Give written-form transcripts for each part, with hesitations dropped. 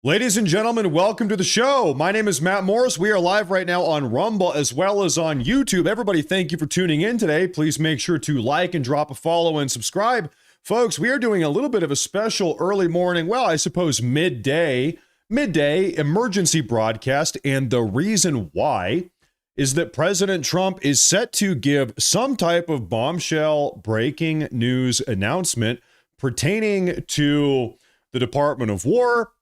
Ladies and gentlemen, welcome to the show. My name is Matt Morris. We are live right now on Rumble as well as on YouTube. Everybody, thank you for tuning in today. Please make sure to like and drop a follow and subscribe. Folks, we are doing a little bit of a special early morning, well, I suppose midday emergency broadcast. And the reason why is that President Trump is set to give some type of bombshell breaking news announcement pertaining to the Department of War,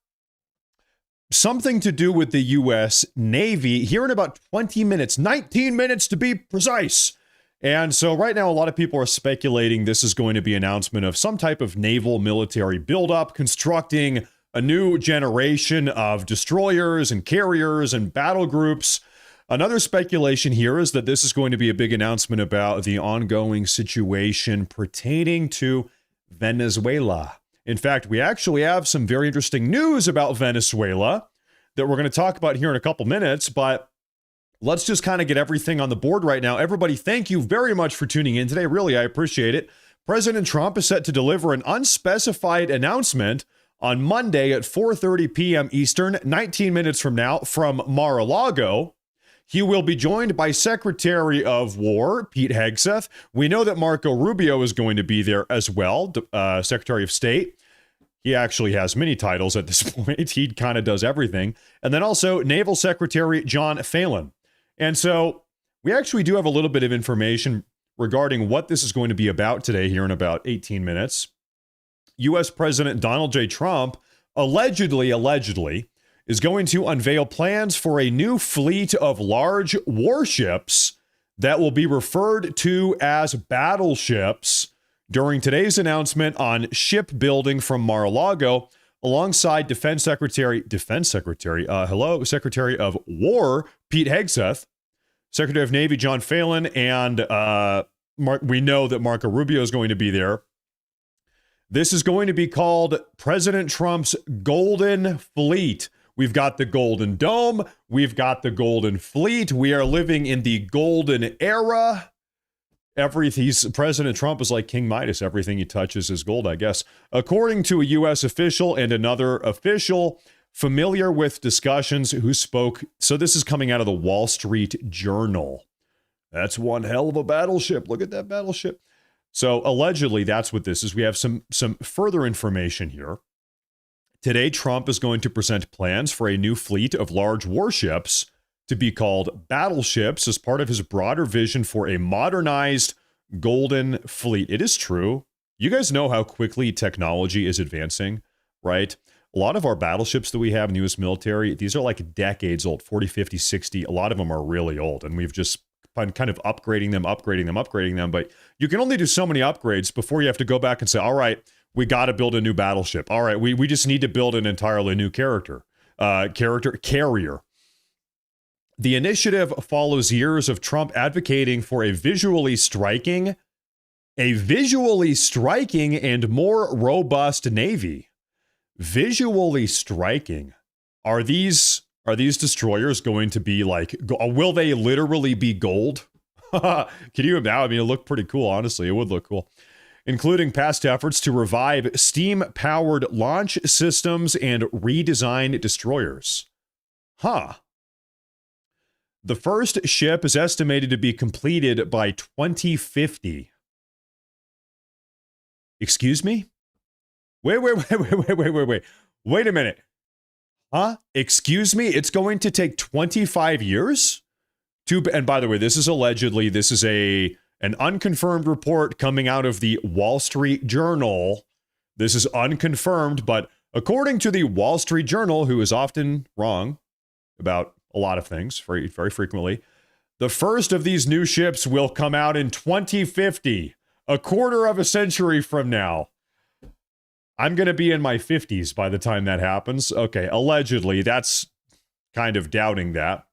something to do with the U.S. Navy here in about 20 minutes, 19 minutes to be precise. And so right now, a lot of people are speculating this is going to be an announcement of some type of naval military buildup, constructing a new generation of destroyers and carriers and battle groups. Another speculation here is that this is going to be a big announcement about the ongoing situation pertaining to Venezuela. In fact, we actually have some very interesting news about Venezuela that we're going to talk about here in a couple minutes, but let's just kind of get everything on the board right now. Everybody, thank you very much for tuning in today. Really, I appreciate it. President Trump is set to deliver an unspecified announcement on Monday at 4:30 p.m. Eastern, 19 minutes from now, from Mar-a-Lago. He will be joined by Secretary of War, Pete Hegseth. We know that Marco Rubio is going to be there as well, Secretary of State. He actually has many titles at this point. He kind of does everything. And then also Naval Secretary John Phelan. And so we actually do have a little bit of information regarding what this is going to be about today here in about 18 minutes. U.S. President Donald J. Trump allegedly, is going to unveil plans for a new fleet of large warships that will be referred to as battleships during today's announcement on shipbuilding from Mar-a-Lago, alongside Secretary of War, Pete Hegseth, Secretary of Navy, John Phelan, and we know that Marco Rubio is going to be there. This is going to be called President Trump's Golden Fleet. We've got the Golden Dome. We've got the Golden Fleet. We are living in the golden era. President Trump is like King Midas. Everything he touches is gold, I guess. According to a U.S. official and another official familiar with discussions who spoke. So this is coming out of the Wall Street Journal. That's one hell of a battleship. Look at that battleship. So allegedly, that's what this is. We have some further information here. Today, Trump is going to present plans for a new fleet of large warships to be called battleships as part of his broader vision for a modernized golden fleet. It is true. You guys know how quickly technology is advancing, right? A lot of our battleships that we have in the U.S. military, these are like decades old, 40, 50, 60. A lot of them are really old, and we've just been kind of upgrading them. But you can only do so many upgrades before you have to go back and say, all right, we got to build a new battleship. All right, we just need to build an entirely new carrier. The initiative follows years of Trump advocating for a visually striking and more robust Navy. Visually striking. Are these destroyers going to be like, will they literally be gold? Can you imagine? I mean, it looked pretty cool, honestly. It would look cool. Including past efforts to revive steam-powered launch systems and redesign destroyers. The first ship is estimated to be completed by 2050. Excuse me? Wait a minute. Excuse me? It's going to take 25 years? And by the way, this is an unconfirmed report coming out of the Wall Street Journal. This is unconfirmed, but according to the Wall Street Journal, who is often wrong about a lot of things, very, very frequently, the first of these new ships will come out in 2050, a quarter of a century from now. I'm going to be in my 50s by the time that happens. Okay, allegedly, that's kind of doubting that.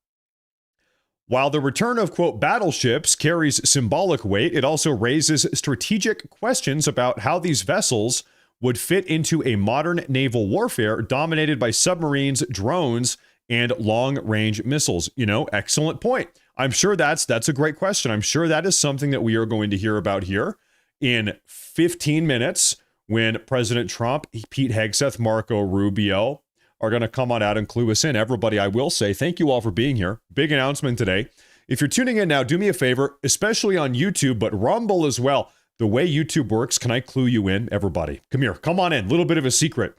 While the return of, quote, battleships carries symbolic weight, it also raises strategic questions about how these vessels would fit into a modern naval warfare dominated by submarines, drones, and long-range missiles. Excellent point. I'm sure that's a great question. I'm sure that is something that we are going to hear about here in 15 minutes when President Trump, Pete Hegseth, Marco Rubio, are going to come on out and clue us in. Everybody, I will say thank you all for being here. Big announcement today. If you're tuning in now, do me a favor, especially on YouTube, but Rumble as well. The way YouTube works, can I clue you in? Everybody, come here. Come on in. Little bit of a secret.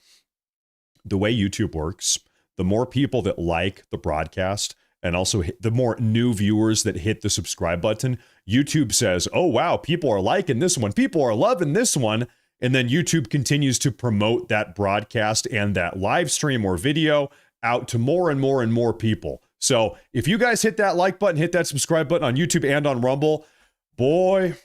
The way YouTube works, the more people that like the broadcast and also the more new viewers that hit the subscribe button, YouTube says, oh, wow, people are liking this one. People are loving this one. And then YouTube continues to promote that broadcast and that live stream or video out to more and more and more people. So if you guys hit that like button, hit that subscribe button on YouTube and on Rumble, boy,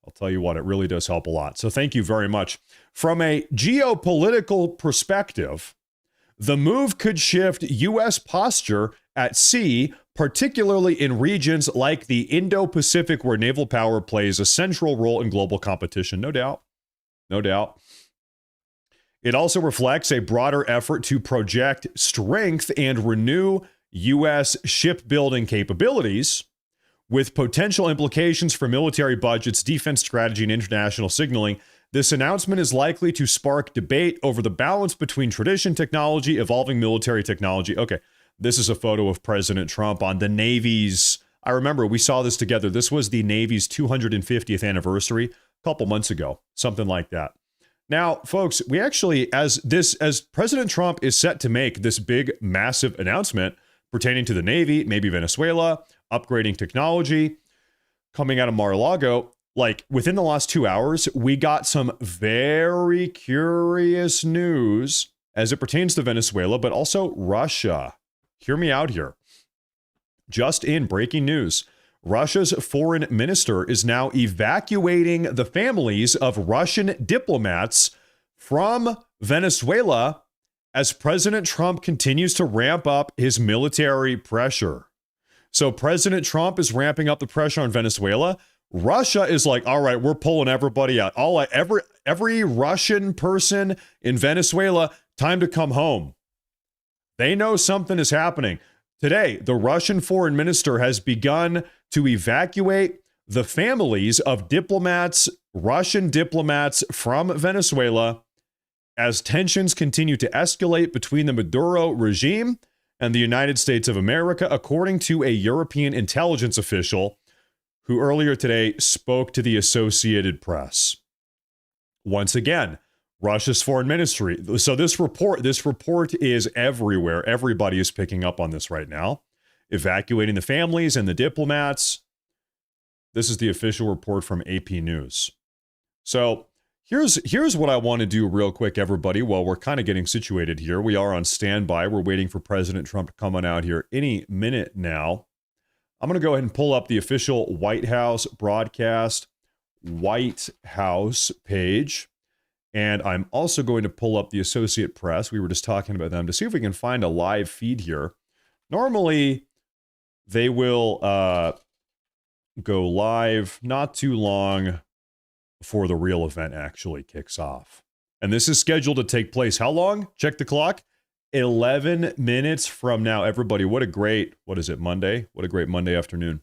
I'll tell you what, it really does help a lot. So thank you very much. From a geopolitical perspective, the move could shift U.S. posture at sea, particularly in regions like the Indo-Pacific, where naval power plays a central role in global competition. No doubt. No doubt. It also reflects a broader effort to project strength and renew U.S. shipbuilding capabilities, with potential implications for military budgets, defense strategy, and international signaling. This announcement is likely to spark debate over the balance between tradition, technology, evolving military technology. Okay, this is a photo of President Trump on the Navy's. I remember we saw this together. This was the Navy's 250th anniversary a couple months ago, something like that. Now, folks, we actually, as President Trump is set to make this big, massive announcement pertaining to the Navy, maybe Venezuela, upgrading technology, coming out of Mar-a-Lago, like within the last 2 hours, we got some very curious news as it pertains to Venezuela, but also Russia. Hear me out here. Just in breaking news, Russia's foreign minister is now evacuating the families of Russian diplomats from Venezuela as President Trump continues to ramp up his military pressure. So President Trump is ramping up the pressure on Venezuela. Russia is like, all right, we're pulling everybody out. Every Russian person in Venezuela, time to come home. They know something is happening. Today, the Russian foreign minister has begun to evacuate the families of diplomats, Russian diplomats from Venezuela, as tensions continue to escalate between the Maduro regime and the United States of America, according to a European intelligence official who earlier today spoke to the Associated Press. Once again, Russia's foreign ministry. So this report is everywhere. Everybody is picking up on this right now. Evacuating the families and the diplomats. This is the official report from AP News. So here's what I want to do real quick, everybody, while we're kind of getting situated here. We are on standby. We're waiting for President Trump to come on out here any minute now. I'm going to go ahead and pull up the official White House broadcast, White House page. And I'm also going to pull up the Associated Press. We were just talking about them to see if we can find a live feed here. Normally, they will go live not too long before the real event actually kicks off. And this is scheduled to take place. How long? Check the clock. 11 minutes from now. Everybody, what a great Monday? What a great Monday afternoon.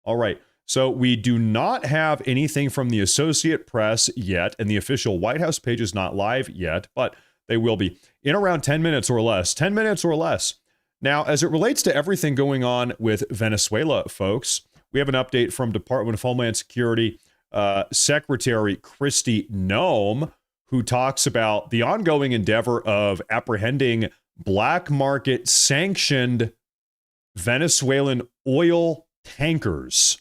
All right. So we do not have anything from the Associated Press yet, and the official White House page is not live yet, but they will be in around 10 minutes or less. 10 minutes or less. Now, as it relates to everything going on with Venezuela, folks, we have an update from Department of Homeland Security Secretary Kristi Noem, who talks about the ongoing endeavor of apprehending black market sanctioned Venezuelan oil tankers.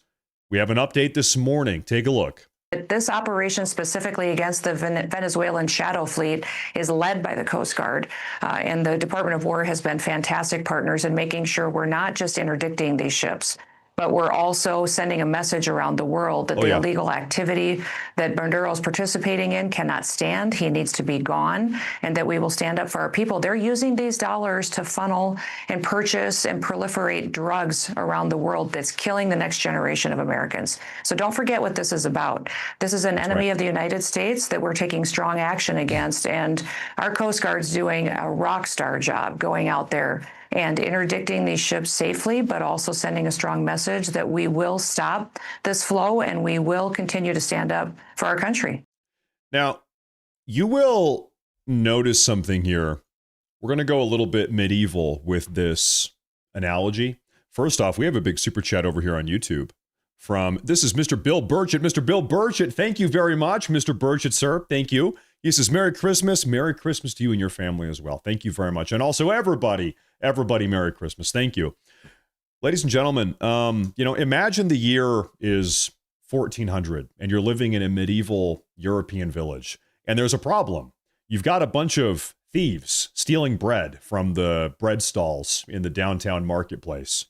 We have an update this morning. Take a look. This operation specifically against the Venezuelan shadow fleet is led by the Coast Guard, and the Department of War has been fantastic partners in making sure we're not just interdicting these ships, but we're also sending a message around the world that the illegal activity that Maduro's participating in cannot stand. He needs to be gone, and that we will stand up for our people. They're using these dollars to funnel and purchase and proliferate drugs around the world that's killing the next generation of Americans. So don't forget what this is about. This is an enemy of the United States that we're taking strong action against, and our Coast Guard's doing a rock star job going out there and interdicting these ships safely, but also sending a strong message that we will stop this flow and we will continue to stand up for our country. Now, you will notice something here We're going to go a little bit medieval with this analogy. First off, we have a big super chat over here on YouTube this is Mr. Bill Burchett. Mr. Bill Burchett, thank you very much, Mr. Burchett, sir. Thank you. He says, Merry Christmas. Merry Christmas to you and your family as well. Thank you very much. And also everybody, Merry Christmas. Thank you. Ladies and gentlemen, imagine the year is 1400 and you're living in a medieval European village and there's a problem. You've got a bunch of thieves stealing bread from the bread stalls in the downtown marketplace.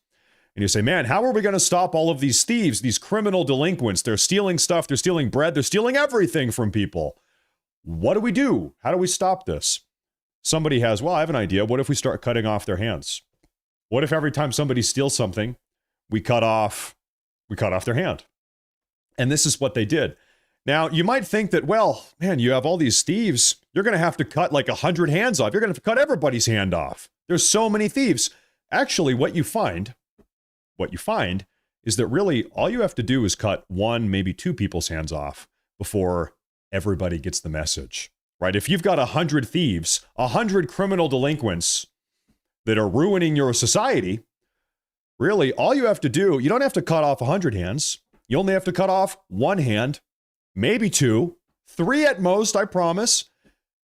And you say, man, how are we going to stop all of these thieves, these criminal delinquents? They're stealing stuff, they're stealing bread, they're stealing everything from people. What do we do? How do we stop this? Somebody has, I have an idea. What if we start cutting off their hands? What if every time somebody steals something, we cut off their hand? And this is what they did. Now, you might think that, you have all these thieves. You're going to have to cut like 100 hands off. You're going to have to cut everybody's hand off. There's so many thieves. Actually, what you find is that really all you have to do is cut one, maybe two people's hands off before everybody gets the message, right? If you've got 100 thieves, 100 criminal delinquents that are ruining your society, really all you have to do, you don't have to cut off 100 hands. You only have to cut off one hand, maybe two, three at most, I promise.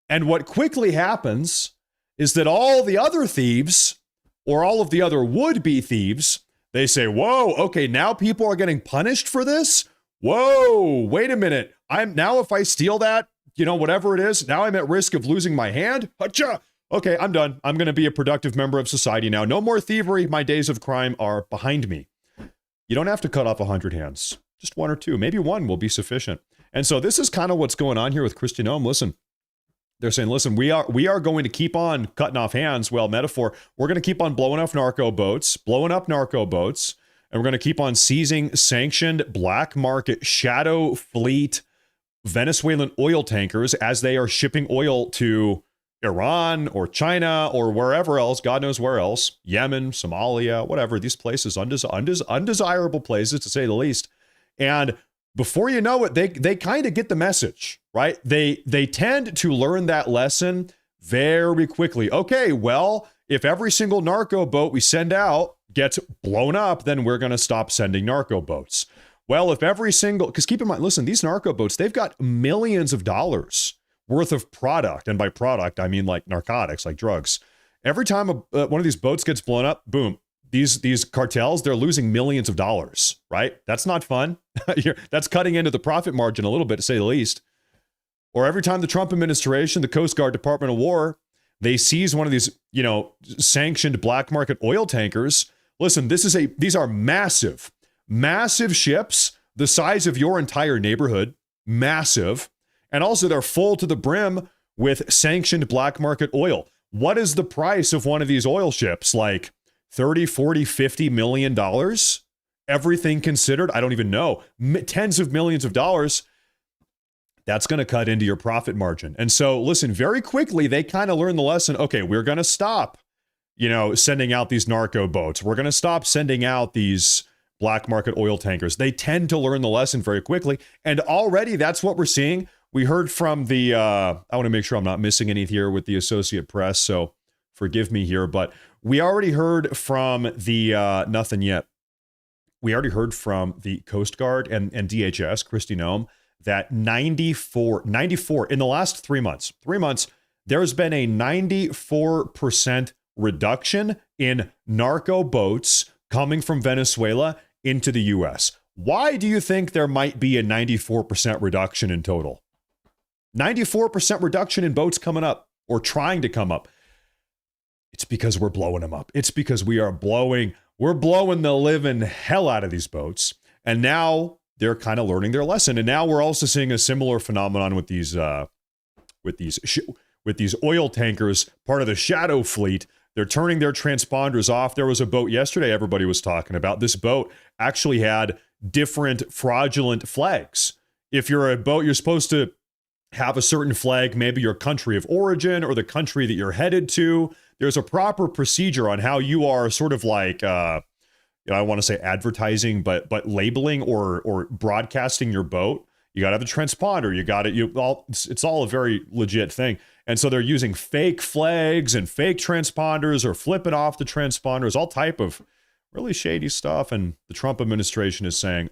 And what quickly happens is that all the other thieves or all of the other would-be thieves, they say, whoa, okay, now people are getting punished for this? Whoa, wait a minute. If I steal that, whatever it is, now I'm at risk of losing my hand? Hacha! Okay, I'm done. I'm going to be a productive member of society now. No more thievery. My days of crime are behind me. You don't have to cut off 100 hands. Just one or two. Maybe one will be sufficient. And so this is kind of what's going on here with Christian Ohm. Listen, they're saying, listen, we are going to keep on cutting off hands. Well, metaphor, we're going to keep on blowing up narco boats, and we're going to keep on seizing sanctioned black market shadow fleet Venezuelan oil tankers as they are shipping oil to Iran or China or wherever else, God knows where else, Yemen, Somalia, whatever, these places, undesirable places to say the least. And before you know it, they kind of get the message, right? They tend to learn that lesson very quickly. Okay, well, if every single narco boat we send out gets blown up, then we're going to stop sending narco boats. Well, if every single, because keep in mind, listen, these narco boats, they've got millions of dollars worth of product. And by product, I mean like narcotics, like drugs. Every time one of these boats gets blown up, boom, these cartels, they're losing millions of dollars, right? That's not fun. That's cutting into the profit margin a little bit, to say the least. Or every time the Trump administration, the Coast Guard, Department of War, they seize one of these, sanctioned black market oil tankers. Listen, these are massive ships, the size of your entire neighborhood, massive. And also they're full to the brim with sanctioned black market oil. What is the price of one of these oil ships? Like 30, 40, 50 million dollars? Everything considered? I don't even know. Tens of millions of dollars. That's going to cut into your profit margin. And so, listen, very quickly, they kind of learn the lesson. Okay, we're going to stop, sending out these narco boats. We're going to stop sending out these black market oil tankers. They tend to learn the lesson very quickly. And already that's what we're seeing. We heard from I want to make sure I'm not missing any here with the Associated Press, so forgive me here, but we already heard from the, nothing yet. We already heard from the Coast Guard and DHS, Kristi Noem, that 94 in the last 3 months, there's been a 94% reduction in narco boats coming from Venezuela into the U.S. Why do you think there might be a 94% reduction in total? 94% reduction in boats coming up or trying to come up. It's because we're blowing them up. It's because we're blowing the living hell out of these boats. And now they're kind of learning their lesson. And now we're also seeing a similar phenomenon with these oil tankers, part of the shadow fleet. They're turning their transponders off. There was a boat yesterday everybody was talking about. This boat actually had different fraudulent flags. If you're a boat, you're supposed to have a certain flag, maybe your country of origin or the country that you're headed to. There's a proper procedure on how you are sort of like, I want to say advertising, but labeling or broadcasting your boat. You got to have a transponder. You got it. It's all a very legit thing. And so they're using fake flags and fake transponders or flipping off the transponders, all type of really shady stuff. And the Trump administration is saying,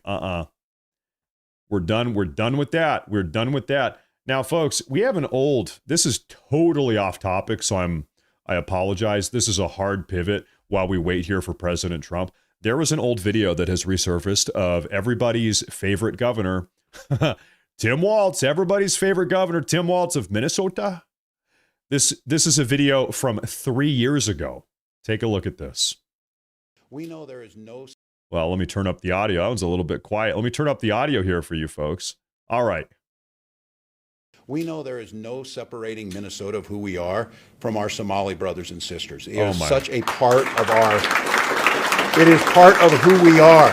we're done. We're done with that. We're done with that. Now, folks, we have this is totally off topic. So I apologize. This is a hard pivot while we wait here for President Trump. There was an old video that has resurfaced of everybody's favorite governor, Tim Walz, everybody's favorite governor, Tim Walz of Minnesota. This is a video from 3 years ago. Take a look at this. We know there is no... Well, let me turn up the audio. That was a little bit quiet. Let me turn up the audio here for you folks. All right. We know there is no separating Minnesota of who we are from our Somali brothers and sisters. It is such a part of it is part of who we are.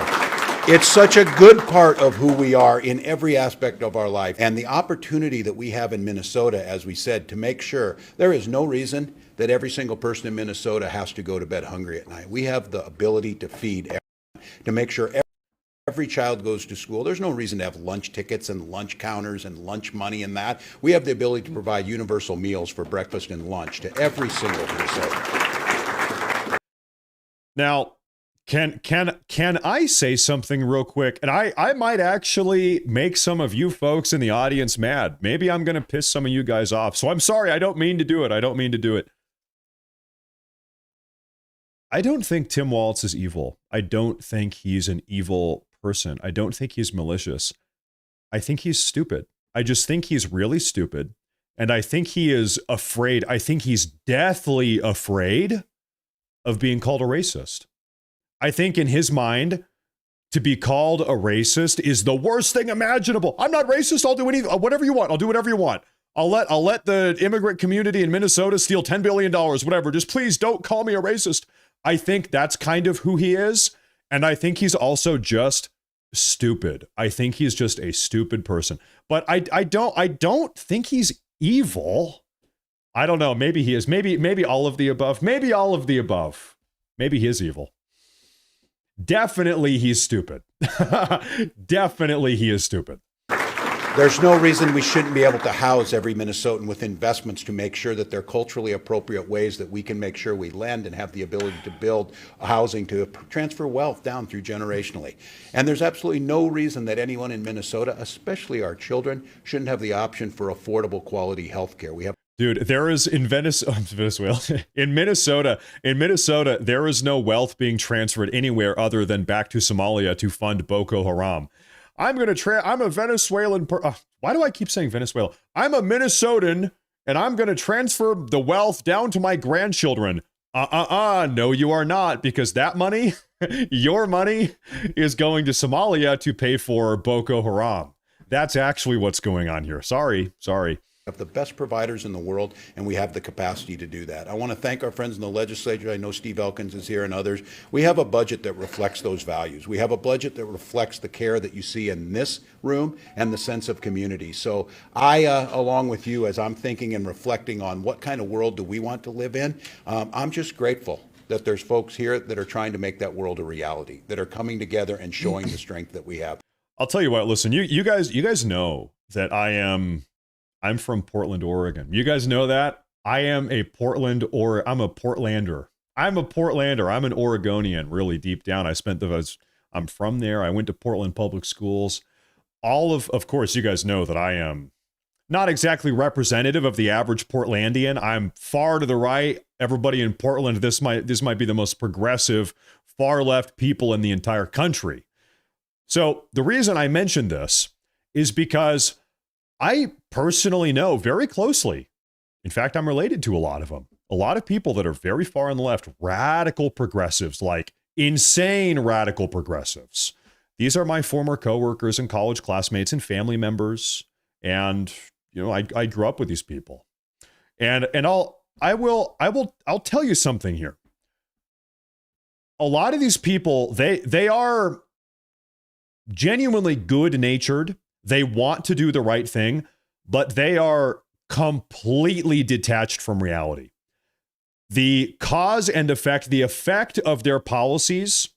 It's such a good part of who we are in every aspect of our life. And the opportunity that we have in Minnesota, as we said, to make sure there is no reason that every single person in Minnesota has to go to bed hungry at night. We have the ability to feed everyone, to make sure every child goes to school. There's no reason to have lunch tickets and lunch counters and lunch money and that. We have the ability to provide universal meals for breakfast and lunch to every single Minnesotan. Now, can I say something real quick? And I might actually make some of you folks in the audience mad. Maybe I'm going to piss some of you guys off. So I'm sorry. I don't mean to do it. I don't mean to do it. I don't think Tim Walz is evil. I don't think he's an evil person. I don't think he's malicious. I think he's stupid. I just think he's really stupid. And I think he is afraid. I think he's deathly afraid of being called a racist. I think in his mind, to be called a racist is the worst thing imaginable. I'm not racist. I'll do whatever you want. I'll do whatever you want. I'll let the immigrant community in Minnesota steal $10 billion, whatever. Just please don't call me a racist. I think that's kind of who he is. And I think he's also just stupid. I think he's just a stupid person. But I don't think he's evil. I don't know. Maybe he is. Maybe all of the above. Maybe all of the above. Maybe he is evil. Definitely he's stupid. Definitely he is stupid. There's no reason we shouldn't be able to house every Minnesotan with investments to make sure that they're culturally appropriate ways that we can make sure we lend and have the ability to build housing to transfer wealth down through generationally. And there's absolutely no reason that anyone in Minnesota, especially our children, shouldn't have the option for affordable quality health care. We have Dude, there is in Venezuela, in Minnesota, there is no wealth being transferred anywhere other than back to Somalia to fund Boko Haram. I'm a Venezuelan. Why do I keep saying Venezuela? I'm a Minnesotan, and I'm going to transfer the wealth down to my grandchildren. No, you are not, because that money, your money, is going to Somalia to pay for Boko Haram. That's actually what's going on here. Sorry. Of the best providers in the world, and we have the capacity to do that. I want to thank our friends in the legislature. I know Steve Elkins is here and others. We have a budget that reflects those values. We have a budget that reflects the care that you see in this room and the sense of community. So I, along with you, as I'm thinking and reflecting on what kind of world do we want to live in, I'm just grateful that there's folks here that are trying to make that world a reality, that are coming together and showing the strength that we have. I'll tell you what, listen, you guys know that I'm from Portland, Oregon. You guys know that? I'm a Portlander. I'm an Oregonian, really deep down. I'm from there. I went to Portland public schools. Of course, you guys know that I am not exactly representative of the average Portlandian. I'm far to the right. Everybody in Portland, this might be the most progressive, far left people in the entire country. So the reason I mention this is because I personally know very closely, in fact, I'm related to a lot of them, a lot of people that are very far on the left, radical progressives, like insane radical progressives. These are my former coworkers and college classmates and family members. And, you know, I grew up with these people. And I'll tell you something here. A lot of these people, they are genuinely good-natured. They want to do the right thing, but they are completely detached from reality. The cause and effect, the effect of their policies,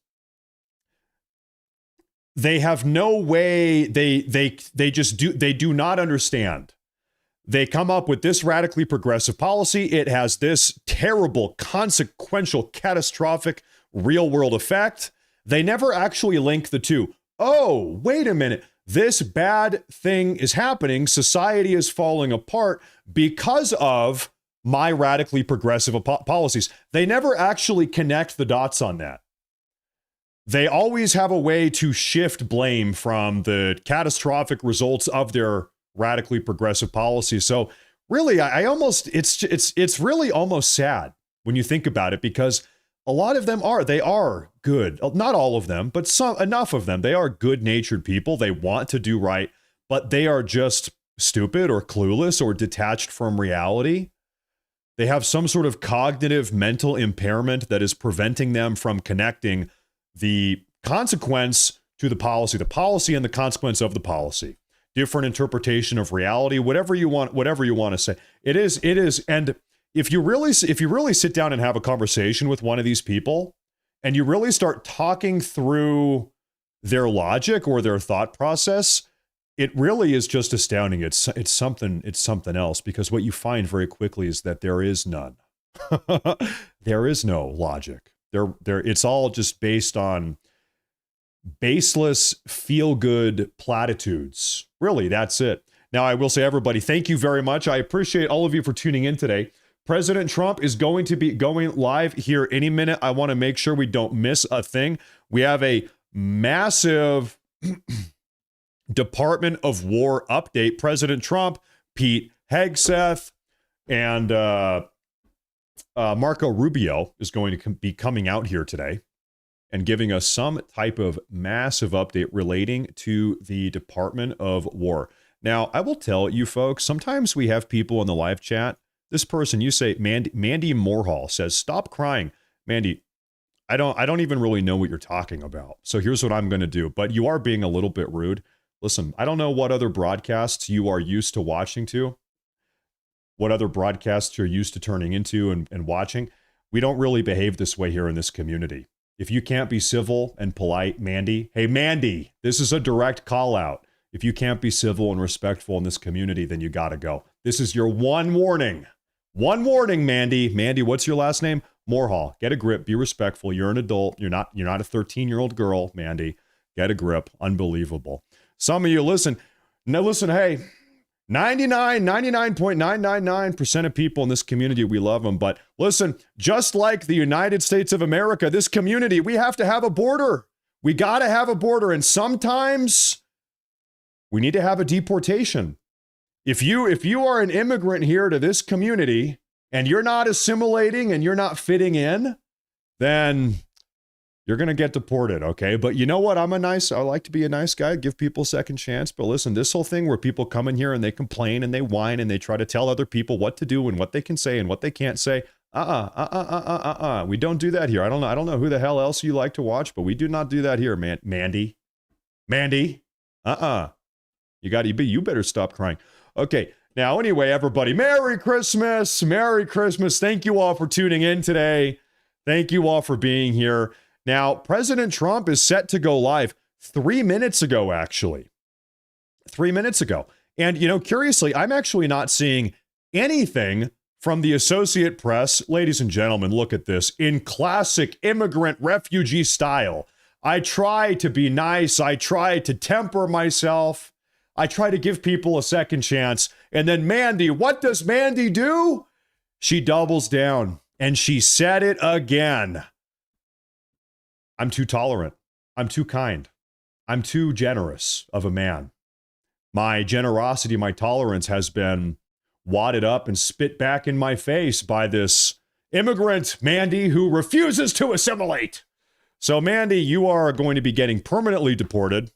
they have no way. They just do not understand. They come up with this radically progressive policy. It has this terrible, consequential, catastrophic real world effect. They never actually link the two. Oh, wait a minute. This bad thing is happening. Society is falling apart because of my radically progressive policies. They never actually connect the dots on that. They always have a way to shift blame from the catastrophic results of their radically progressive policies. So really, it's really almost sad when you think about it, because a lot of them are good. Not all of them, but enough of them. They are good-natured people. They want to do right, but they are just stupid or clueless or detached from reality. They have some sort of cognitive mental impairment that is preventing them from connecting the consequence to the policy and the consequence of the policy. Different interpretation of reality, whatever you want to say. It is. And if you really sit down and have a conversation with one of these people and you really start talking through their logic or their thought process, it really is just astounding. It's something else, because what you find very quickly is that there is none. There is no logic. It's all just based on baseless, feel-good platitudes. Really, that's it. Now, I will say, everybody, thank you very much. I appreciate all of you for tuning in today. President Trump is going to be going live here any minute. I want to make sure we don't miss a thing. We have a massive Department of War update. President Trump, Pete Hegseth, and Marco Rubio is going to be coming out here today and giving us some type of massive update relating to the Department of War. Now, I will tell you folks, sometimes we have people in the live chat. This person, you say, Mandy Morhall says, "Stop crying." Mandy, I don't even really know what you're talking about. So here's what I'm going to do. But you are being a little bit rude. Listen, I don't know what other broadcasts you are used to watching to, what other broadcasts you're used to turning into and watching. We don't really behave this way here in this community. If you can't be civil and polite, Mandy, hey, Mandy, this is a direct call out. If you can't be civil and respectful in this community, then you got to go. This is your one warning. One warning, Mandy. Mandy, what's your last name? Morhall. Get a grip. Be respectful. You're an adult. You're not a 13-year-old girl, Mandy. Get a grip. Unbelievable. Some of you listen. Now listen, hey, 99.999% of people in this community, we love them. But listen, just like the United States of America, this community, we have to have a border. We got to have a border. And sometimes we need to have a deportation. If you are an immigrant here to this community and you're not assimilating and you're not fitting in, then you're going to get deported, okay? But you know what? I like to be a nice guy, give people a second chance. But listen, this whole thing where people come in here and they complain and they whine and they try to tell other people what to do and what they can say and what they can't say. We don't do that here. I don't know who the hell else you like to watch, but we do not do that here, man. Mandy. You better stop crying. Okay. Now, anyway, everybody, Merry Christmas. Merry Christmas. Thank you all for tuning in today. Thank you all for being here. Now, President Trump is set to go live 3 minutes ago, actually. 3 minutes ago. And, curiously, I'm actually not seeing anything from the Associated Press. Ladies and gentlemen, look at this. In classic immigrant refugee style, I try to be nice. I try to temper myself. I try to give people a second chance. And then Mandy, what does Mandy do? She doubles down and she said it again. I'm too tolerant. I'm too kind. I'm too generous of a man. My generosity, my tolerance has been wadded up and spit back in my face by this immigrant, Mandy, who refuses to assimilate. So, Mandy, you are going to be getting permanently deported.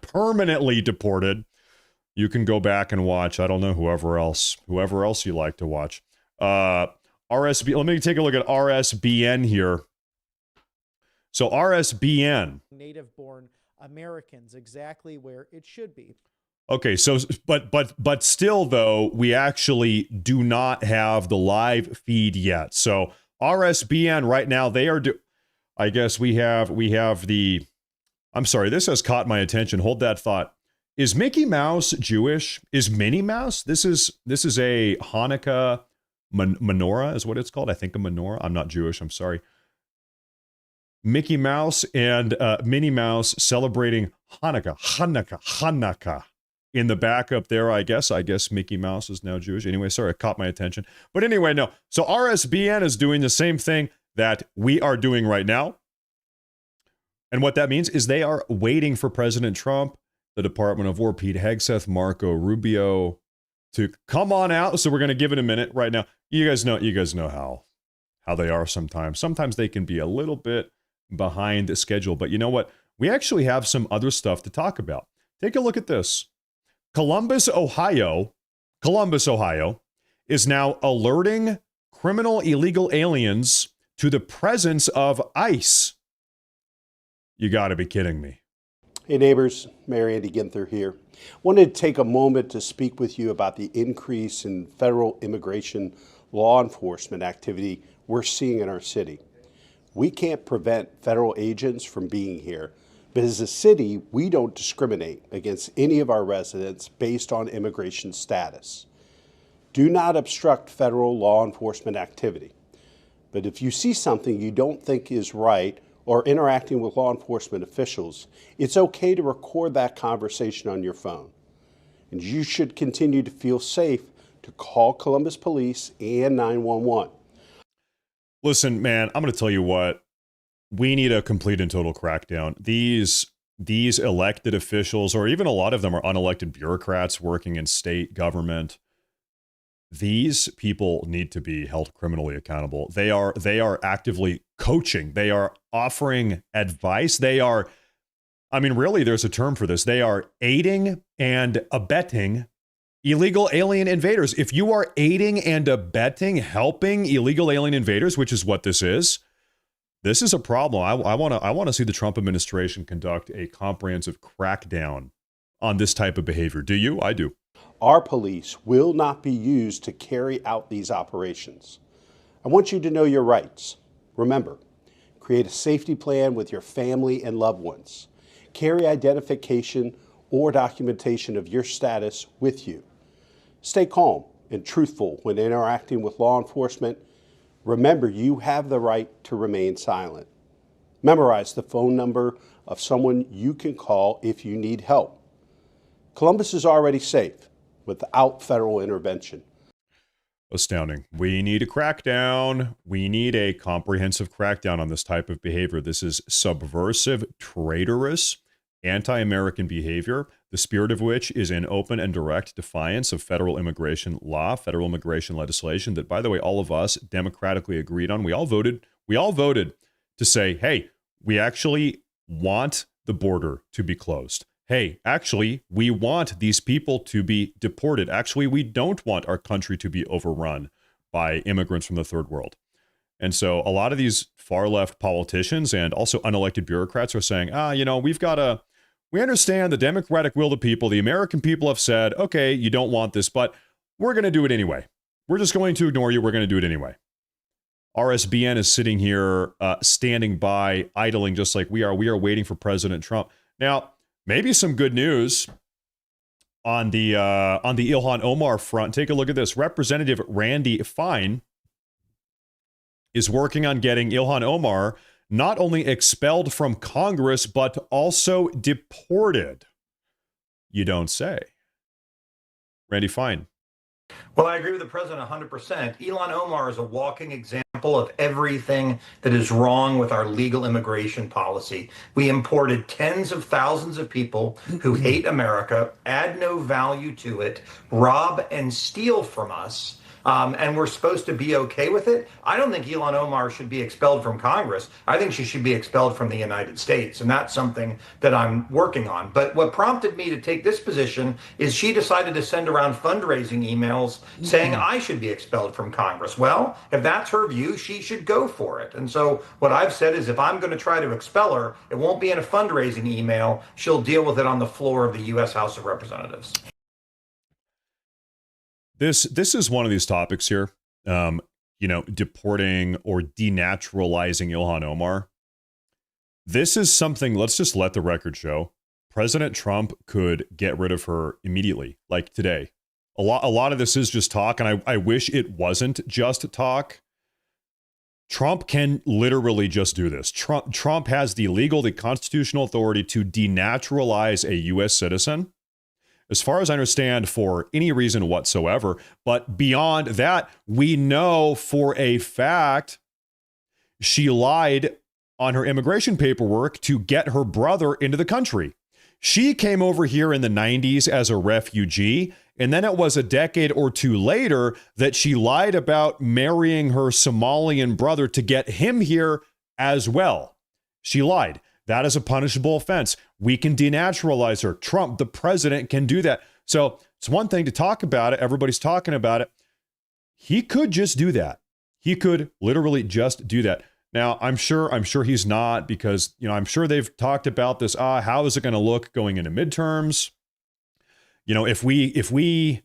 Permanently deported. You can go back and watch. I don't know, whoever else you like to watch. RSB. Let me take a look at RSBN here. So RSBN. Native-born Americans, exactly where it should be. Okay, so but still though, we actually do not have the live feed yet. So RSBN right now, they are I guess we have the I'm sorry, this has caught my attention. Hold that thought. Is Mickey Mouse Jewish? Is Minnie Mouse? This is a Hanukkah menorah is what it's called. I think a menorah. I'm not Jewish. I'm sorry. Mickey Mouse and Minnie Mouse celebrating Hanukkah. In the back up there, I guess Mickey Mouse is now Jewish. Anyway, sorry, it caught my attention. But anyway, no. So RSBN is doing the same thing that we are doing right now. And what that means is they are waiting for President Trump, the Department of War, Pete Hegseth, Marco Rubio, to come on out. So we're going to give it a minute right now. You guys know how they are sometimes. Sometimes they can be a little bit behind the schedule. But you know what? We actually have some other stuff to talk about. Take a look at this. Columbus, Ohio is now alerting criminal illegal aliens to the presence of ICE. You got to be kidding me. Hey neighbors, Mary Andy Ginther here. Wanted to take a moment to speak with you about the increase in federal immigration law enforcement activity we're seeing in our city. We can't prevent federal agents from being here, but as a city, we don't discriminate against any of our residents based on immigration status. Do not obstruct federal law enforcement activity. But if you see something you don't think is right or interacting with law enforcement officials, it's okay to record that conversation on your phone. And you should continue to feel safe to call Columbus Police and 911. Listen, man, I'm going to tell you what. We need a complete and total crackdown. These elected officials, or even a lot of them are unelected bureaucrats working in state government. These people need to be held criminally accountable. They are actively coaching. They are offering advice. Really, there's a term for this. They are aiding and abetting illegal alien invaders. If you are aiding and abetting, helping illegal alien invaders, which is what this is a problem. I want to see the Trump administration conduct a comprehensive crackdown on this type of behavior. Do you? I do. Our police will not be used to carry out these operations. I want you to know your rights. Remember, create a safety plan with your family and loved ones. Carry identification or documentation of your status with you. Stay calm and truthful when interacting with law enforcement. Remember, you have the right to remain silent. Memorize the phone number of someone you can call if you need help. Columbus is already safe without federal intervention. Astounding. We need a crackdown. We need a comprehensive crackdown on this type of behavior. This is subversive, traitorous, anti-American behavior, the spirit of which is in open and direct defiance of federal immigration law, federal immigration legislation that, by the way, all of us democratically agreed on. We all voted to say, hey, we actually want the border to be closed. Hey, actually, we want these people to be deported. Actually, we don't want our country to be overrun by immigrants from the third world. And so a lot of these far left politicians and also unelected bureaucrats are saying, we understand the democratic will of the people. The American people have said, okay, you don't want this, but we're going to do it anyway. We're just going to ignore you. We're going to do it anyway. RSBN is sitting here, standing by, idling just like we are. We are waiting for President Trump. Now, maybe some good news on the Ilhan Omar front. Take a look at this. Representative Randy Fine is working on getting Ilhan Omar not only expelled from Congress, but also deported. You don't say. Randy Fine. Well, I agree with the president 100%. Ilhan Omar is a walking example of everything that is wrong with our legal immigration policy. We imported tens of thousands of people who hate America, add no value to it, rob and steal from us. And we're supposed to be okay with it. I don't think Ilhan Omar should be expelled from Congress. I think she should be expelled from the United States. And that's something that I'm working on. But what prompted me to take this position is she decided to send around fundraising emails saying I should be expelled from Congress. Well, if that's her view, she should go for it. And so what I've said is if I'm going to try to expel her, it won't be in a fundraising email. She'll deal with it on the floor of the U.S. House of Representatives. This is one of these topics here, deporting or denaturalizing Ilhan Omar. This is something, let's just let the record show. President Trump could get rid of her immediately, like today. A lot of this is just talk, and I wish it wasn't just talk. Trump can literally just do this. Trump has the legal, the constitutional authority to denaturalize a U.S. citizen, as far as I understand, for any reason whatsoever. But beyond that, we know for a fact she lied on her immigration paperwork to get her brother into the country. She came over here in the 90s as a refugee, and then it was a decade or two later that she lied about marrying her Somalian brother to get him here as well. She lied. That is a punishable offense. We can denaturalize her. Trump, the president, can do that. So it's one thing to talk about it. Everybody's talking about it. He could just do that. He could literally just do that. Now, I'm sure he's not, because, I'm sure they've talked about this. How is it going to look going into midterms? If we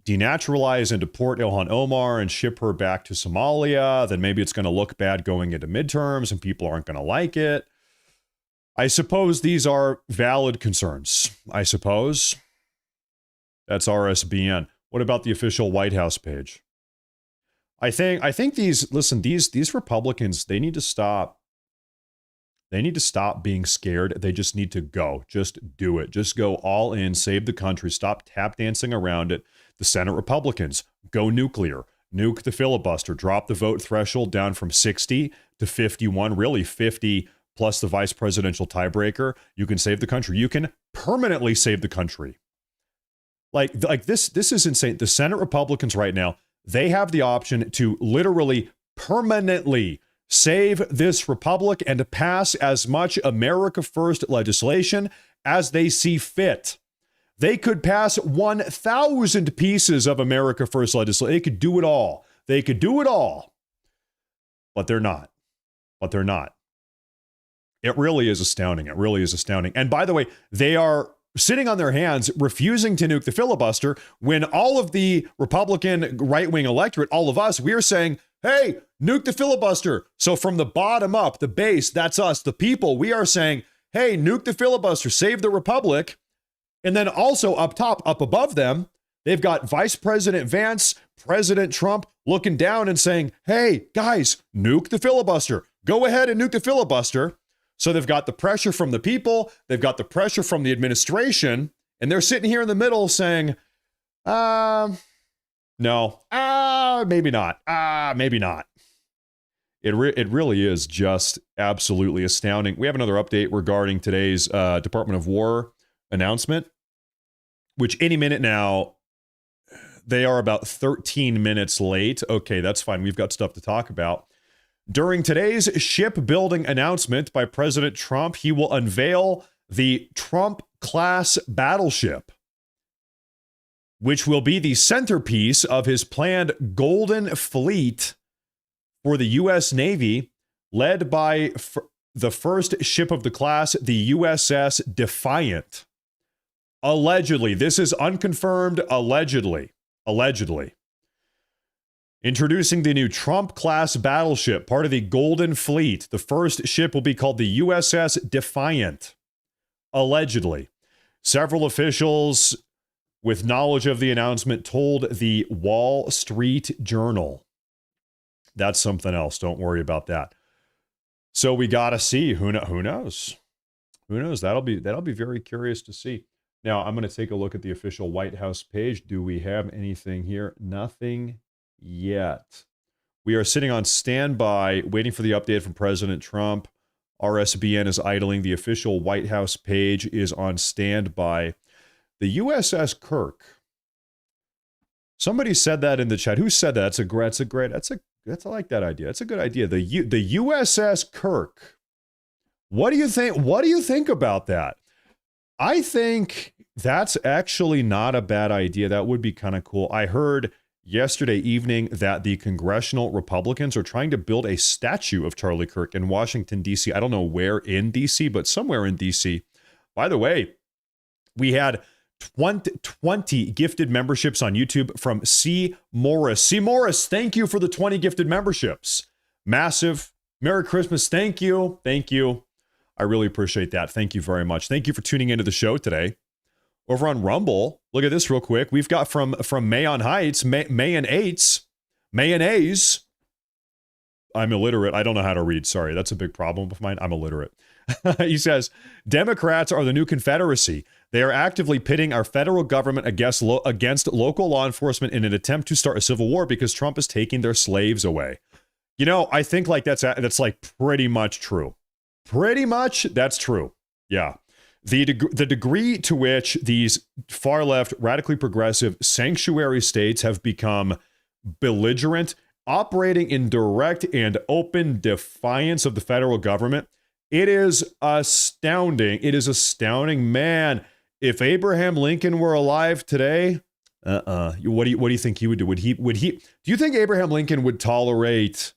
denaturalize and deport Ilhan Omar and ship her back to Somalia, then maybe it's going to look bad going into midterms and people aren't going to like it. I suppose these are valid concerns. I suppose. That's RSBN. What about the official White House page? I think these Republicans, they need to stop. They need to stop being scared. They just need to go. Just do it. Just go all in, save the country. Stop tap dancing around it. The Senate Republicans, go nuclear. Nuke the filibuster. Drop the vote threshold down from 60 to 51, really 50 plus the vice presidential tiebreaker. You can save the country. You can permanently save the country. Like this is insane. The Senate Republicans right now, they have the option to literally permanently save this republic and to pass as much America First legislation as they see fit. They could pass 1,000 pieces of America First legislation. They could do it all. They could do it all. But they're not. It really is astounding. It really is astounding. And by the way, they are sitting on their hands, refusing to nuke the filibuster, when all of the Republican right-wing electorate, all of us, we are saying, hey, nuke the filibuster. So from the bottom up, the base, that's us, the people, we are saying, hey, nuke the filibuster, save the republic. And then also up top, up above them, they've got Vice President Vance, President Trump looking down and saying, hey, guys, nuke the filibuster. Go ahead and nuke the filibuster. So they've got the pressure from the people, they've got the pressure from the administration, and they're sitting here in the middle saying, no, maybe not, maybe not. It really is just absolutely astounding. We have another update regarding today's Department of War announcement, which any minute now, they are about 13 minutes late. Okay, that's fine. We've got stuff to talk about. During today's shipbuilding announcement by President Trump, he will unveil the Trump-class battleship, which will be the centerpiece of his planned Golden Fleet for the U.S. Navy, led by the first ship of the class, the USS Defiant. Allegedly, this is unconfirmed, allegedly. Introducing the new Trump-class battleship, part of the Golden Fleet. The first ship will be called the USS Defiant. Allegedly. Several officials with knowledge of the announcement told the Wall Street Journal. That's something else. Don't worry about that. So we got to see. Who knows? Who knows? That'll be very curious to see. Now, I'm going to take a look at the official White House page. Do we have anything here? Nothing yet. We are sitting on standby, waiting for the update from President Trump. RSBN is idling. The official White House page is on standby. The USS Kirk. Somebody said that in the chat. Who said that? I like that idea. That's a good idea. The USS Kirk. What do you think? What do you think about that? I think that's actually not a bad idea. That would be kind of cool. I heard yesterday evening that the congressional Republicans are trying to build a statue of Charlie Kirk in Washington, D.C. I don't know where in D.C., but somewhere in D.C. By the way, we had 20 gifted memberships on YouTube from C. Morris. C. Morris, thank you for the 20 gifted memberships. Massive. Merry Christmas. Thank you. Thank you. I really appreciate that. Thank you very much. Thank you for tuning into the show today. Over on Rumble, look at this real quick. We've got from Mayon Heights, Mayonnaise. I'm illiterate. I don't know how to read. Sorry, that's a big problem of mine. I'm illiterate. He says, Democrats are the new Confederacy. They are actively pitting our federal government against local law enforcement in an attempt to start a civil war because Trump is taking their slaves away. You know, I think like that's like pretty much true. Pretty much that's true. Yeah. The degree to which these far left, radically progressive sanctuary states have become belligerent, operating in direct and open defiance of the federal government, it is astounding. It is astounding, man. If Abraham Lincoln were alive today, what do you think he would do? Do you think Abraham Lincoln would tolerate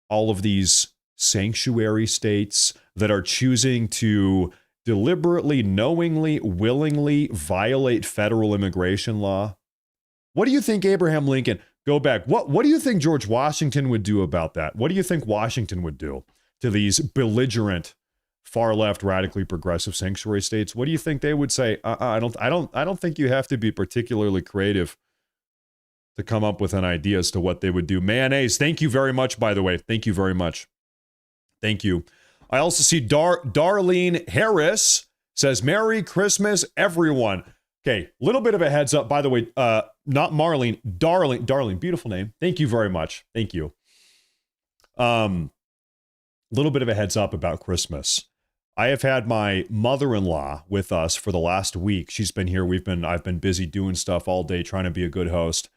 all of these sanctuary states that are choosing to deliberately, knowingly, willingly violate federal immigration law? What do you think Abraham Lincoln, go back, what do you think George Washington would do about that? What do you think Washington would do to these belligerent, far left, radically progressive sanctuary states? What do you think they would say? I don't think you have to be particularly creative to come up with an idea as to what they would do. Mayonnaise, thank you very much, by the way. Thank you very much. Thank you. I also see Darlene Harris says, Merry Christmas, everyone. Okay, little bit of a heads up, by the way, not Marlene, Darlene, beautiful name. Thank you very much. Thank you. Little bit of a heads up about Christmas. I have had my mother-in-law with us for the last week. She's been here. I've been busy doing stuff all day, trying to be a good host.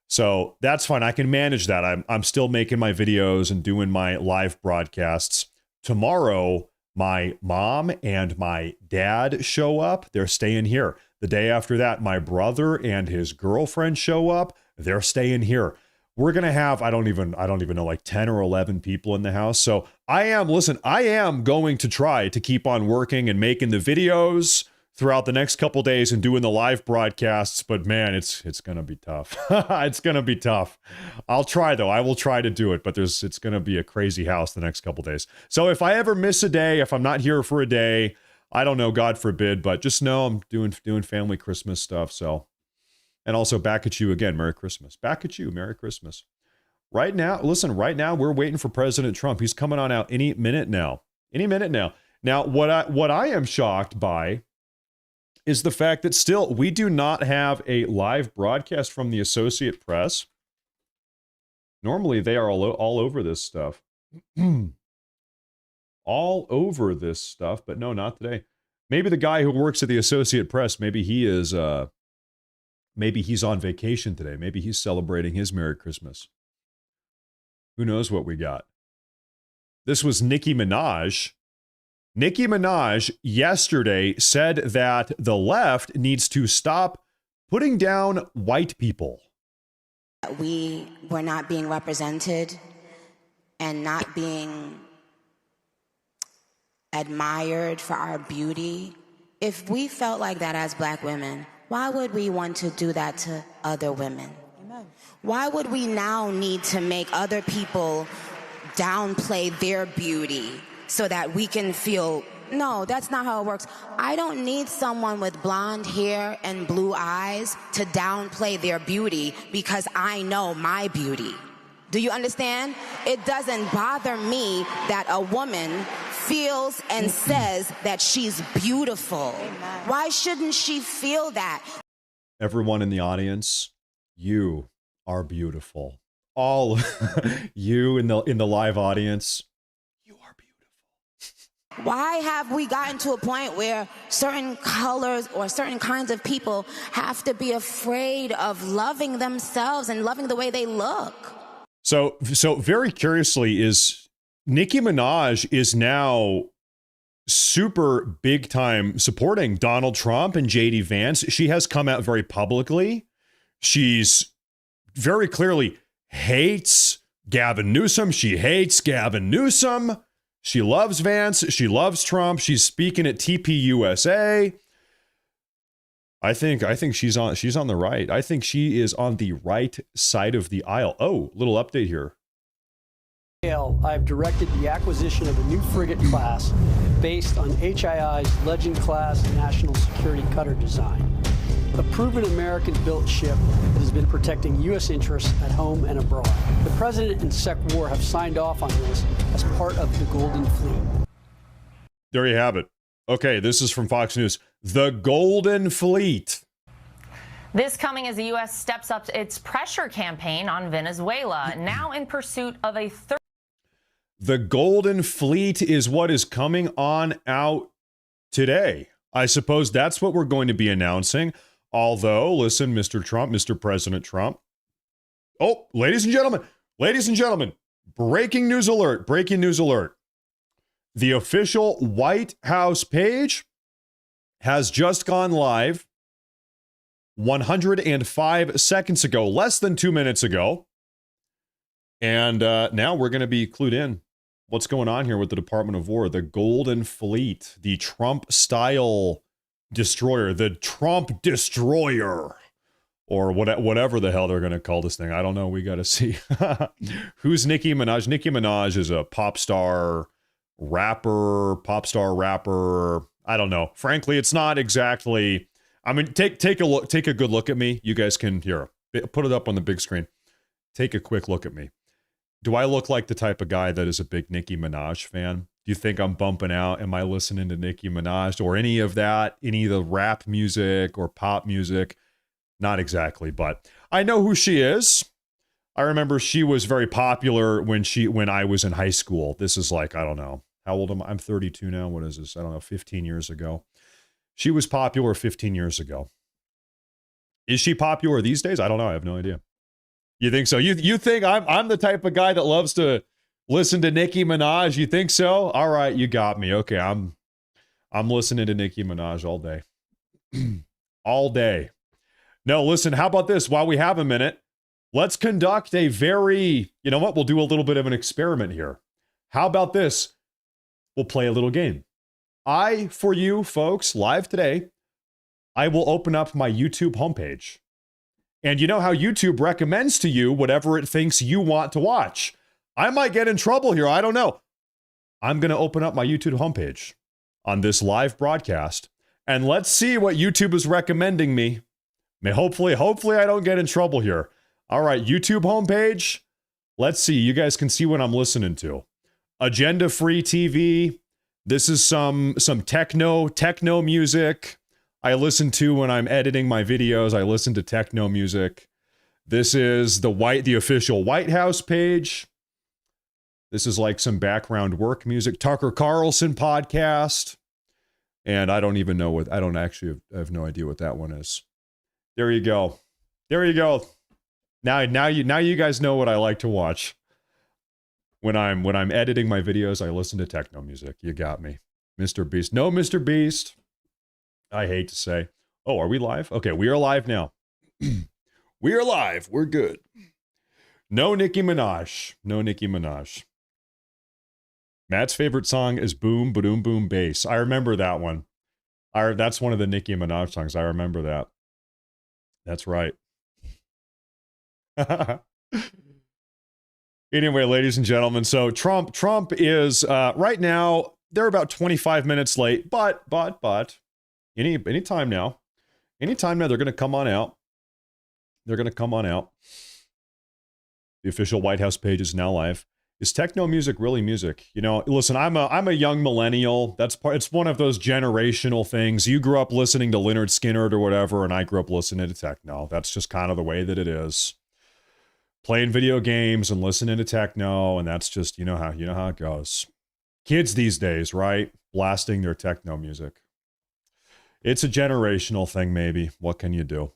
So that's fine. I can manage that. I'm still making my videos and doing my live broadcasts. Tomorrow, my mom and my dad show up. They're staying here. The day after that, my brother and his girlfriend show up. They're staying here. We're going to have, I don't even know, like 10 or 11 people in the house. So I am going to try to keep on working and making the videos throughout the next couple days and doing the live broadcasts. But man, it's going to be tough. It's going to be tough. I'll try though. I will try to do it, but it's going to be a crazy house the next couple days. So if I ever miss a day, if I'm not here for a day, I don't know, God forbid, but just know I'm doing family Christmas stuff. So, and also back at you again. Merry Christmas. Back at you. Merry Christmas. Right now, listen, we're waiting for President Trump. He's coming on out any minute now. Now, what I am shocked by is the fact that still we do not have a live broadcast from the Associated Press. Normally they are all over this stuff. All over this stuff, but no, not today. Maybe the guy who works at the Associated Press, maybe he's on vacation today. Maybe he's celebrating his Merry Christmas. Who knows what we got? This was Nicki Minaj. Nicki Minaj yesterday said that the left needs to stop putting down white people. We were not being represented and not being admired for our beauty. If we felt like that as Black women, why would we want to do that to other women? Amen. Why would we now need to make other people downplay their beauty so that we can feel, no, that's not how it works. I don't need someone with blonde hair and blue eyes to downplay their beauty because I know my beauty. Do you understand? It doesn't bother me that a woman feels and says that she's beautiful. Amen. Why shouldn't she feel that? Everyone in the audience, you are beautiful. All you in the live audience, you are beautiful. Why have we gotten to a point where certain colors or certain kinds of people have to be afraid of loving themselves and loving the way they look? So very curiously is Nicki Minaj is now super big time supporting Donald Trump and JD Vance. She has come out very publicly. She's very clearly hates Gavin Newsom. She hates Gavin Newsom. She loves Vance. She loves Trump. She's speaking at TPUSA. I think she's on the right. I think she is on the right side of the aisle. Oh, little update here. I've directed the acquisition of a new frigate class based on HII's Legend Class National Security Cutter design. A proven American-built ship that has been protecting U.S. interests at home and abroad. The President and Sec War have signed off on this as part of the Golden Fleet. There you have it. Okay, this is from Fox News. The Golden Fleet. This coming as the U.S. steps up its pressure campaign on Venezuela, now in pursuit of a third. The Golden Fleet is what is coming on out today. I suppose that's what we're going to be announcing. Although, listen, Mr. Trump, Mr. President Trump. Oh, ladies and gentlemen, breaking news alert, breaking news alert. The official White House page has just gone live 105 seconds ago, less than 2 minutes ago. And now we're going to be clued in. What's going on here with the Department of War? The Golden Fleet, the Trump-style destroyer, the Trump destroyer, or whatever the hell they're going to call this thing. I don't know. We got to see. Who's Nicki Minaj? Nicki Minaj is a pop star rapper. I don't know. Frankly, it's not exactly. I mean, take a look. Take a good look at me. You guys can put it up on the big screen. Take a quick look at me. Do I look like the type of guy that is a big Nicki Minaj fan? Do you think I'm bumping out? Am I listening to Nicki Minaj or any of that? Any of the rap music or pop music? Not exactly, but I know who she is. I remember she was very popular when I was in high school. This is like, I don't know. How old am I? I'm 32 now. What is this? I don't know, 15 years ago. She was popular 15 years ago. Is she popular these days? I don't know. I have no idea. You think so? You think I'm the type of guy that loves to listen to Nicki Minaj? You think so? All right, you got me. Okay, I'm listening to Nicki Minaj all day. All day. No, listen, how about this? While we have a minute, let's conduct a very, you know what? We'll do a little bit of an experiment here. How about this? We'll play a little game. For you folks, live today, I will open up my YouTube homepage. And you know how YouTube recommends to you whatever it thinks you want to watch. I might get in trouble here. I don't know. I'm going to open up my YouTube homepage on this live broadcast, and let's see what YouTube is recommending me. Hopefully I don't get in trouble here. All right, YouTube homepage. Let's see. You guys can see what I'm listening to. Agenda-free TV. This is some techno music. I listen to when I'm editing my videos. I listen to techno music. This is the official White House page. This is like some background work music. Tucker Carlson podcast. And I don't even know I have no idea what that one is. There you go. There you go. Now you guys know what I like to watch. When I'm editing my videos, I listen to techno music. You got me. Mr. Beast. No, Mr. Beast. I hate to say. Oh, are we live? Okay, we are live now. We are live. We're good. No Nicki Minaj. No Nicki Minaj. Matt's favorite song is Boom Ba-Doom Boom Bass. I remember that one. That's one of the Nicki Minaj songs. I remember that. That's right. Anyway, ladies and gentlemen, so Trump is right now, they're about 25 minutes late, but anytime now they're going to come on out. They're going to come on out. The official White House page is now live. Is techno music really music? You know, listen, I'm a young millennial. It's one of those generational things. You grew up listening to Lynyrd Skynyrd or whatever, and I grew up listening to techno. That's just kind of the way that it is. Playing video games and listening to techno, and that's just, you know how it goes. Kids these days, right? Blasting their techno music. It's a generational thing, maybe. What can you do?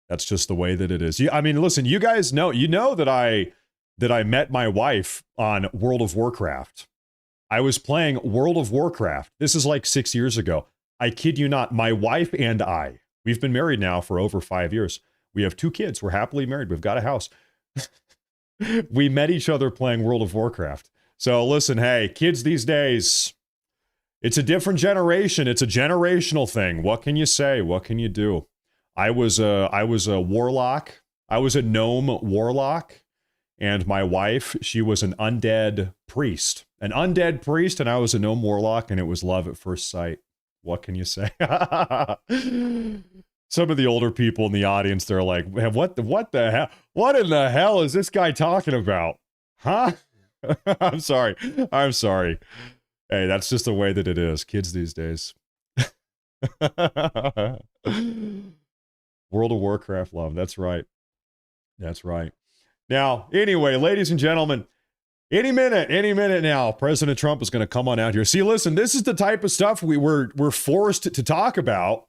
That's just the way that it is. I mean, listen, you guys know, that I met my wife on World of Warcraft. I was playing World of Warcraft. This is like 6 years ago. I kid you not. My wife and I, we've been married now for over 5 years. We have 2 kids. We're happily married. We've got a house. We met each other playing World of Warcraft. So listen, hey, kids these days, it's a different generation. It's a generational thing. What can you say? What can you do? I was a warlock. I was a gnome warlock And my wife, she was an undead priest. An undead priest, and I was a no Morlock, and it was love at first sight. What can you say? Some of the older people in the audience, they're like, what the hell? What in the hell is this guy talking about? Huh? I'm sorry. I'm sorry. Hey, that's just the way that it is. Kids these days. World of Warcraft love. That's right. That's right. Now, anyway, ladies and gentlemen, any minute now, President Trump is going to come on out here. See, listen, this is the type of stuff we're forced to talk about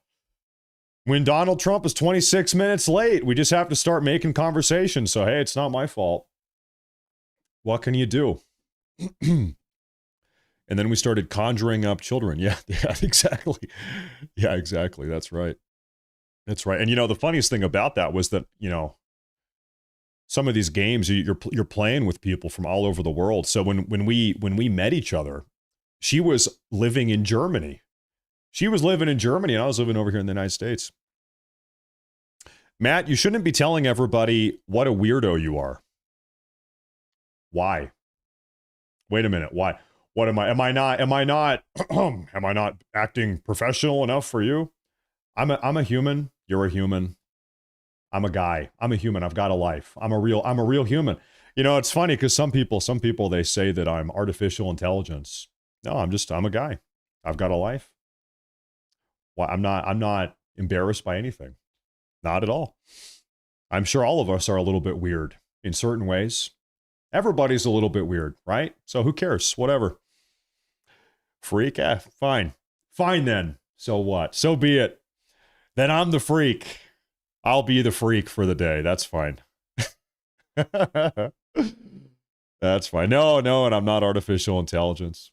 when Donald Trump is 26 minutes late. We just have to start making conversation. So, hey, it's not my fault. What can you do? And then we started conjuring up children. Yeah, exactly. Yeah, exactly. That's right. That's right. And, the funniest thing about that was that, some of these games you're playing with people from all over the world. So when we met each other, she was living in Germany. She was living in Germany, and I was living over here in the United States. Matt, you shouldn't be telling everybody what a weirdo you are. Why? Wait a minute. Why? What am I? Am I not acting professional enough for you? I'm a human. You're a human. I'm a guy. I'm a human. I've got a life. I'm a real human. It's funny because some people, they say that I'm artificial intelligence. No, I'm a guy. I've got a life. Well, I'm not embarrassed by anything. Not at all. I'm sure all of us are a little bit weird in certain ways. Everybody's a little bit weird, right? So who cares? Whatever. Freak? Fine. Fine then. So what? So be it. Then I'm the freak. I'll be the freak for the day. That's fine. That's fine. No, and I'm not artificial intelligence.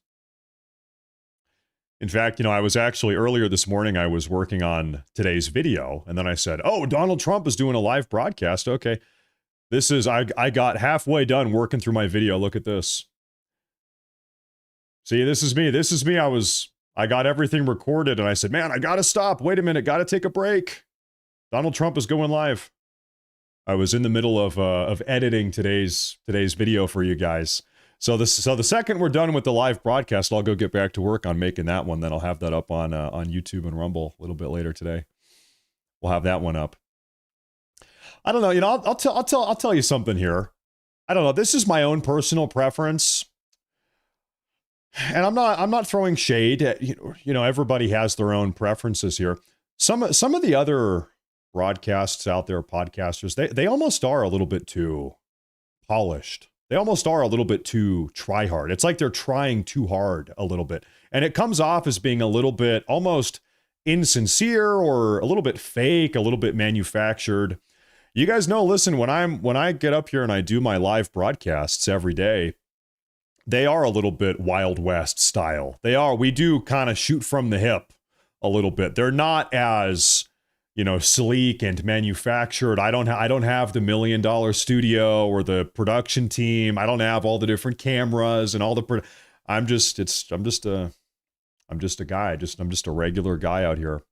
In fact, I was actually earlier this morning, I was working on today's video, and then I said, oh, Donald Trump is doing a live broadcast. Okay. I got halfway done working through my video. Look at this. See, this is me. I got everything recorded, and I said, man, I got to stop. Wait a minute. Got to take a break. Donald Trump is going live. I was in the middle of editing today's video for you guys. So the second we're done with the live broadcast, I'll go get back to work on making that one. Then I'll have that up on YouTube and Rumble a little bit later today. We'll have that one up. I don't know. I'll tell you something here. I don't know. This is my own personal preference, and I'm not throwing shade at, everybody has their own preferences here. Some of the other broadcasts out there, podcasters, they almost are a little bit too polished. They almost are a little bit too try hard. It's like they're trying too hard a little bit. And it comes off as being a little bit almost insincere or a little bit fake, a little bit manufactured. You guys know, listen, when I get up here and I do my live broadcasts every day, they are a little bit Wild West style. We do kind of shoot from the hip a little bit. They're not as sleek and manufactured. I don't have the $1 million studio or the production team. I don't have all the different cameras and all the. I'm just a guy. I'm just a regular guy out here.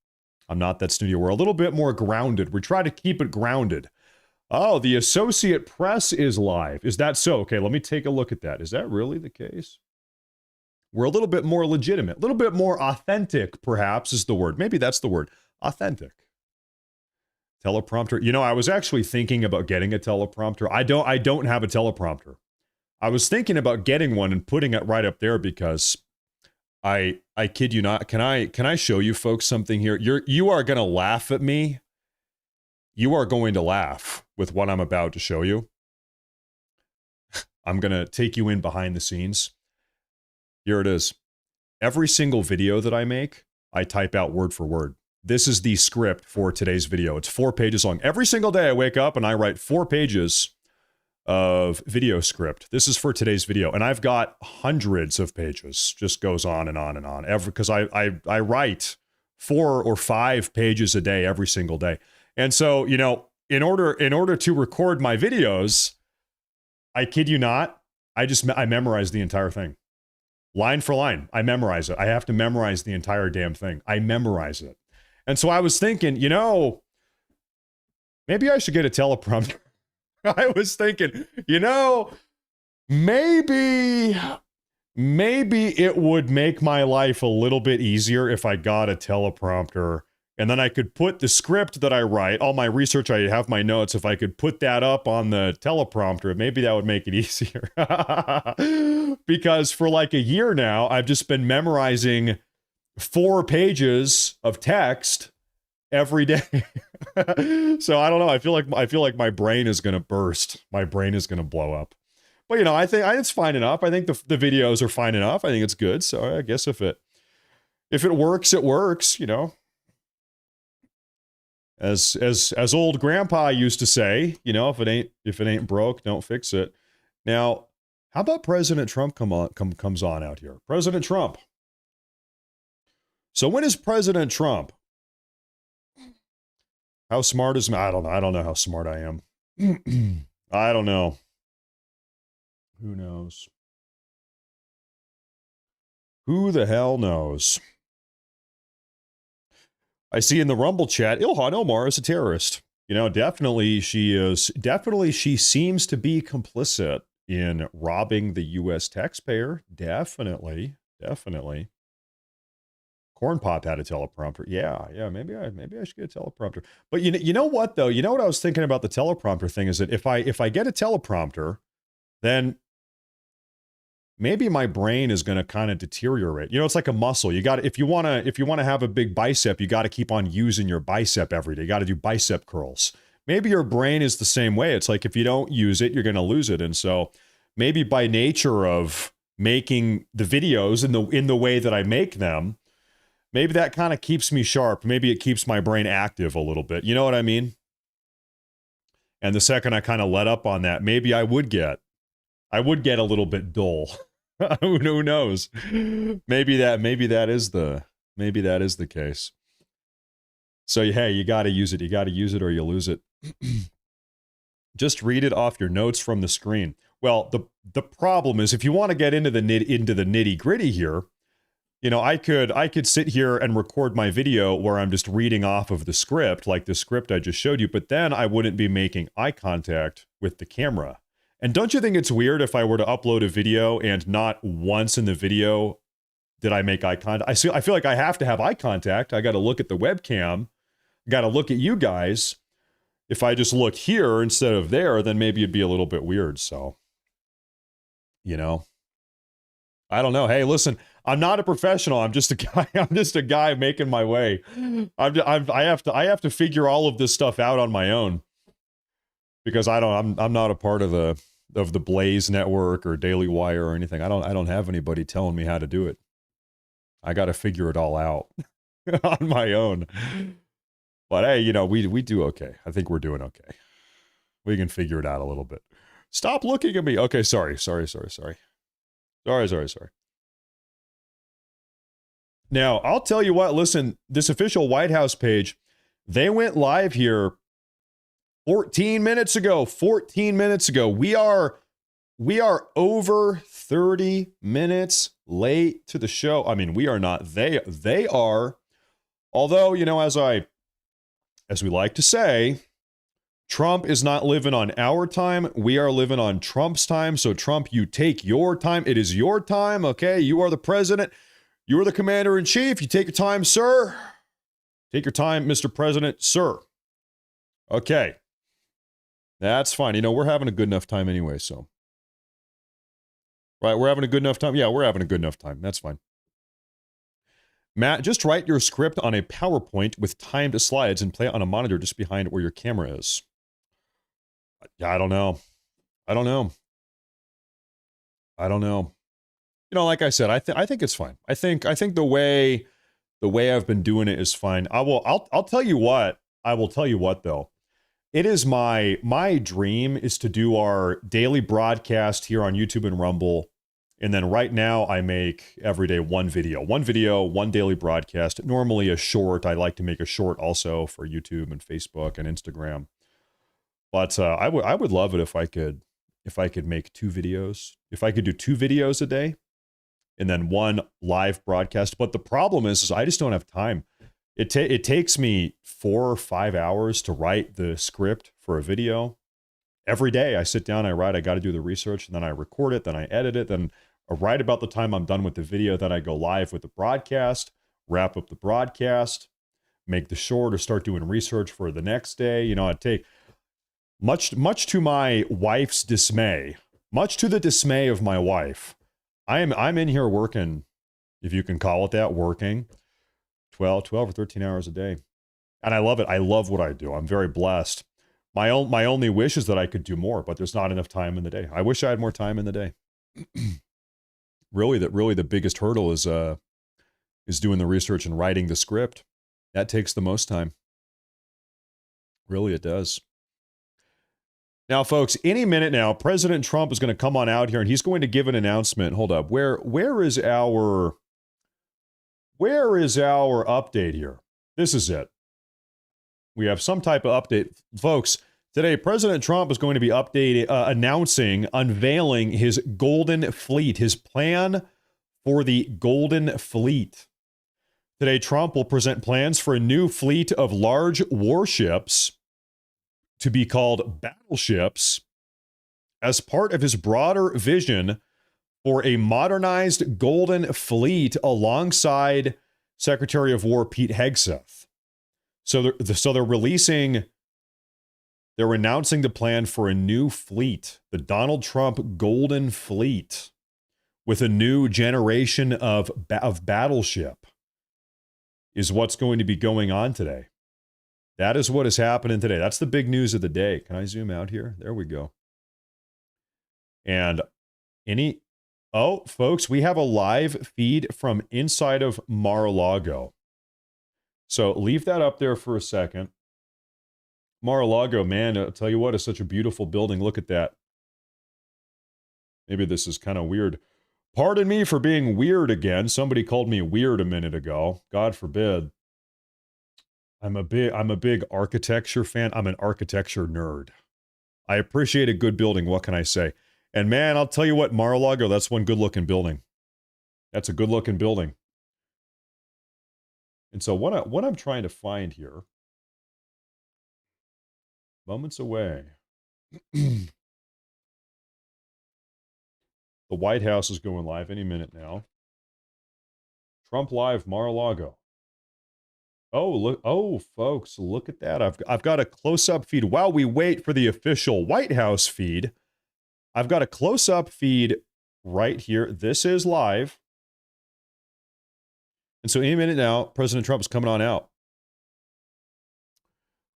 I'm not that studio. We're a little bit more grounded. We try to keep it grounded. Oh, the Associate Press is live. Is that so? Okay, let me take a look at that. Is that really the case? We're a little bit more legitimate, a little bit more authentic, perhaps is the word. Maybe that's the word. Authentic. Teleprompter. I was actually thinking about getting a teleprompter. I don't have a teleprompter. I was thinking about getting one and putting it right up there because I kid you not. Can I show you folks something here? You are going to laugh at me. You are going to laugh with what I'm about to show you. I'm going to take you in behind the scenes. Here it is. Every single video that I make, I type out word for word. This is the script for today's video. It's 4 pages long. Every single day I wake up and I write 4 pages of video script. This is for today's video. And I've got hundreds of pages. Just goes on and on and on. Because I write 4 or 5 pages a day every single day. And so, in order to record my videos, I kid you not, I memorize the entire thing. Line for line. I memorize it. I have to memorize the entire damn thing. I memorize it. And so I was thinking, maybe I should get a teleprompter. I was thinking, maybe it would make my life a little bit easier if I got a teleprompter and then I could put the script that I write, all my research, I have my notes. If I could put that up on the teleprompter, maybe that would make it easier. Because for like a year now, I've just been memorizing 4 pages of text every day. So I don't know. I feel like my brain is going to burst. My brain is going to blow up. But I think it's fine enough. I think the videos are fine enough. I think it's good. So I guess if it works, it works, As old grandpa used to say, if it ain't broke, don't fix it. Now, how about President Trump comes on out here? President Trump. So when is President Trump? How smart is me? I don't know. I don't know how smart I am. I don't know. Who knows? Who the hell knows? I see in the Rumble chat, Ilhan Omar is a terrorist. Definitely she is. Definitely she seems to be complicit in robbing the U.S. taxpayer. Definitely. Corn Pop had a teleprompter. Yeah. Maybe I should get a teleprompter. But you know what though? You know what I was thinking about the teleprompter thing is that if I get a teleprompter, then maybe my brain is going to kind of deteriorate. It's like a muscle. You got if you want to have a big bicep, you got to keep on using your bicep every day. You got to do bicep curls. Maybe your brain is the same way. It's like if you don't use it, you're going to lose it. And so maybe by nature of making the videos in the way that I make them, maybe that kind of keeps me sharp. Maybe it keeps my brain active a little bit. You know what I mean? And the second I kind of let up on that, maybe I would get a little bit dull. Who knows? Maybe that is the case. So hey, you got to use it. You got to use it or you lose it. Just read it off your notes from the screen. Well, the problem is if you want to get into the nitty gritty here, I could sit here and record my video where I'm just reading off of the script, like the script I just showed you, but then I wouldn't be making eye contact with the camera. And don't you think it's weird if I were to upload a video and not once in the video did I make eye contact? I feel like I have to have eye contact. I got to look at the webcam. Got to look at you guys. If I just look here instead of there, then maybe it'd be a little bit weird. So, I don't know. Hey, listen, I'm not a professional. I'm just a guy. I'm just a guy making my way. I have to figure all of this stuff out on my own because I'm not a part of the Blaze Network or Daily Wire or anything. I don't have anybody telling me how to do it. I got to figure it all out on my own. But hey, we do okay. I think we're doing okay. We can figure it out a little bit. Stop looking at me. Okay, sorry. Now, I'll tell you what, listen, this official White House page, they went live here 14 minutes ago. We are over 30 minutes late to the show. I mean, we are not. They are. Although, as we like to say, Trump is not living on our time. We are living on Trump's time. So Trump, you take your time. It is your time. Okay. You are the president. You are the commander in chief. You take your time, sir. Take your time, Mr. President, sir. Okay. That's fine. We're having a good enough time anyway. So, right. We're having a good enough time. Yeah, we're having a good enough time. That's fine. Matt, just write your script on a PowerPoint with timed slides and play it on a monitor just behind where your camera is. Yeah, I don't know. Like I said, I think it's fine. I think the way I've been doing it is fine. I'll tell you what. I will tell you what though. It is my dream is to do our daily broadcast here on YouTube and Rumble. And then right now I make every day one video, one daily broadcast, normally a short. I like to make a short also for YouTube and Facebook and Instagram. But I would love it if I could make 2 videos, if I could do 2 videos a day and then one live broadcast. But the problem is I just don't have time. It takes me 4 or 5 hours to write the script for a video. every day I sit down, I write, I got to do the research, and then I record it, then I edit it, then right about the time I'm done with the video, then I go live with the broadcast, wrap up the broadcast, make the short, or start doing research for the next day. You know, I take much to my wife's dismay, much to the dismay of my wife. I'm in here working, if you can call it that, working 12 or 13 hours a day. And I love it. I love what I do. I'm very blessed. My only wish is that I could do more, but there's not enough time in the day. I wish I had more time in the day. Really the biggest hurdle is doing the research and writing the script. That takes the most time. Really, it does. Now, folks, any minute now, President Trump is going to come on out here and he's going to give an announcement. Hold up. Where is our update here? This is it. We have some type of update. Folks, today, President Trump is going to be unveiling his Golden Fleet, his plan for the Golden Fleet. Today, Trump will present plans for a new fleet of large warships to be called battleships as part of his broader vision for a modernized Golden Fleet alongside Secretary of War Pete Hegseth. So they're announcing the plan for a new fleet, the Donald Trump Golden Fleet, with a new generation of battleship is what's going to be going on today. That is what is happening today. That's the big news of the day. Can I zoom out here? There we go. And folks, we have a live feed from inside of Mar-a-Lago. So leave that up there for a second. Mar-a-Lago, man, I'll tell you what, is such a beautiful building. Look at that. Maybe this is kind of weird. Pardon me for being weird again. Somebody called me weird a minute ago. God forbid. I'm a big architecture fan. I'm an architecture nerd. I appreciate a good building. What can I say? And man, I'll tell you what, Mar-a-Lago, that's one good-looking building. That's a good-looking building. And so what I'm trying to find here, moments away. The White House is going live any minute now. Trump Live, Mar-a-Lago. Oh, look! Oh, folks, look at that! I've got a close-up feed. While we wait for the official White House feed, I've got a close-up feed right here. This is live, and so any minute now, President Trump is coming on out.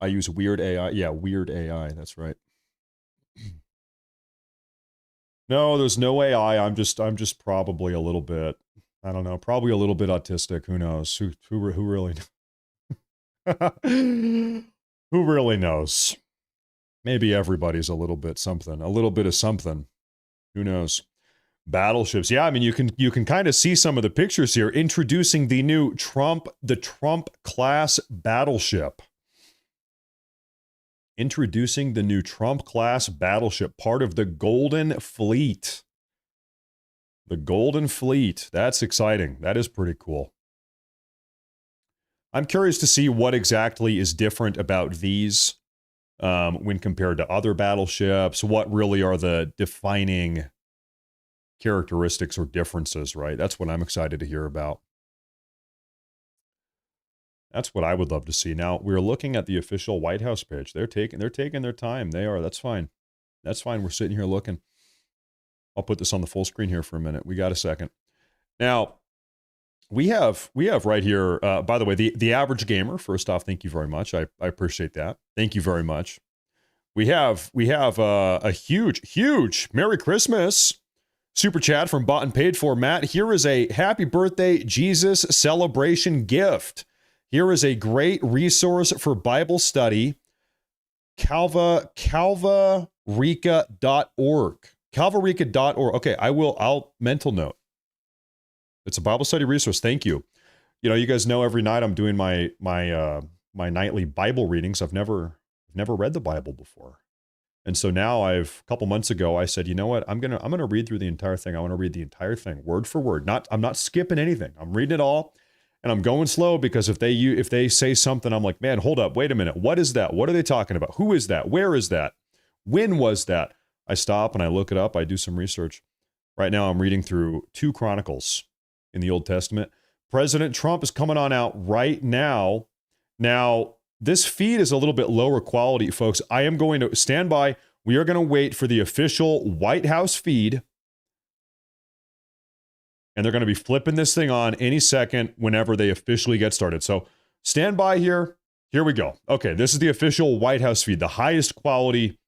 I use Weird AI. Yeah, Weird AI. That's right. No, there's no AI. I'm just probably a little bit. I don't know. Probably a little bit autistic. Who knows? Who really? Who really knows? Maybe everybody's a little bit something, a little bit of something. Who knows? Battleships. Yeah, I mean, you can kind of see some of the pictures here introducing the new Trump class battleship. Introducing the new Trump class battleship, part of the Golden Fleet. The Golden Fleet. That's exciting. That is pretty cool. I'm curious to see what exactly is different about these when compared to other battleships. What really are the defining characteristics or differences, right? That's what I'm excited to hear about. That's what I would love to see. Now, we're looking at the official White House page. They're taking their time. They are. That's fine. That's fine. We're sitting here looking. I'll put this on the full screen here for a minute. We got a second. Now, we have right here, by the way, the average gamer. First off, thank you very much. I appreciate that. Thank you very much. We have a huge Merry Christmas super chat from Bought and Paid For. Matt, here is a happy birthday Jesus celebration gift. Here is a great resource for Bible study, calvarica.org. Calvarica.org. Okay, I'll mental note. It's a Bible study resource. Thank you. You know, you guys know every night I'm doing my nightly Bible readings. I've never read the Bible before. And so now a couple months ago, I said, you know what? I'm gonna read through the entire thing. I want to read the entire thing, word for word. I'm not skipping anything. I'm reading it all. And I'm going slow because if they say something, I'm like, man, hold up, wait a minute. What is that? What are they talking about? Who is that? Where is that? When was that? I stop and I look it up. I do some research. Right now, I'm reading through 2 Chronicles in the Old Testament. President Trump is coming on out right now. Now, this feed is a little bit lower quality, folks. I am going to stand by. We are going to wait for the official White House feed. And they're going to be flipping this thing on any second whenever they officially get started. So stand by here. Here we go. Okay, this is the official White House feed, the highest quality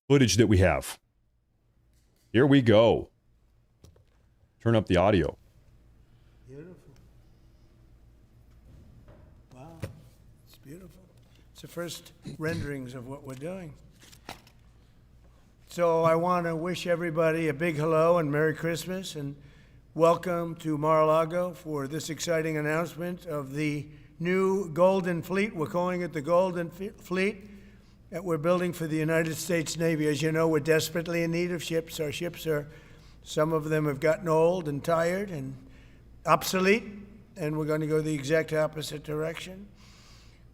footage that we have. Here we go. Turn up the audio. Beautiful. Wow, it's beautiful. It's the first renderings of what we're doing. So I want to wish everybody a big hello and Merry Christmas and welcome to Mar-a-Lago for this exciting announcement of the new Golden Fleet. We're calling it the Golden Fleet that we're building for the United States Navy. As you know, we're desperately in need of ships. Our ships are, some of them have gotten old and tired and obsolete, and we're going to go the exact opposite direction.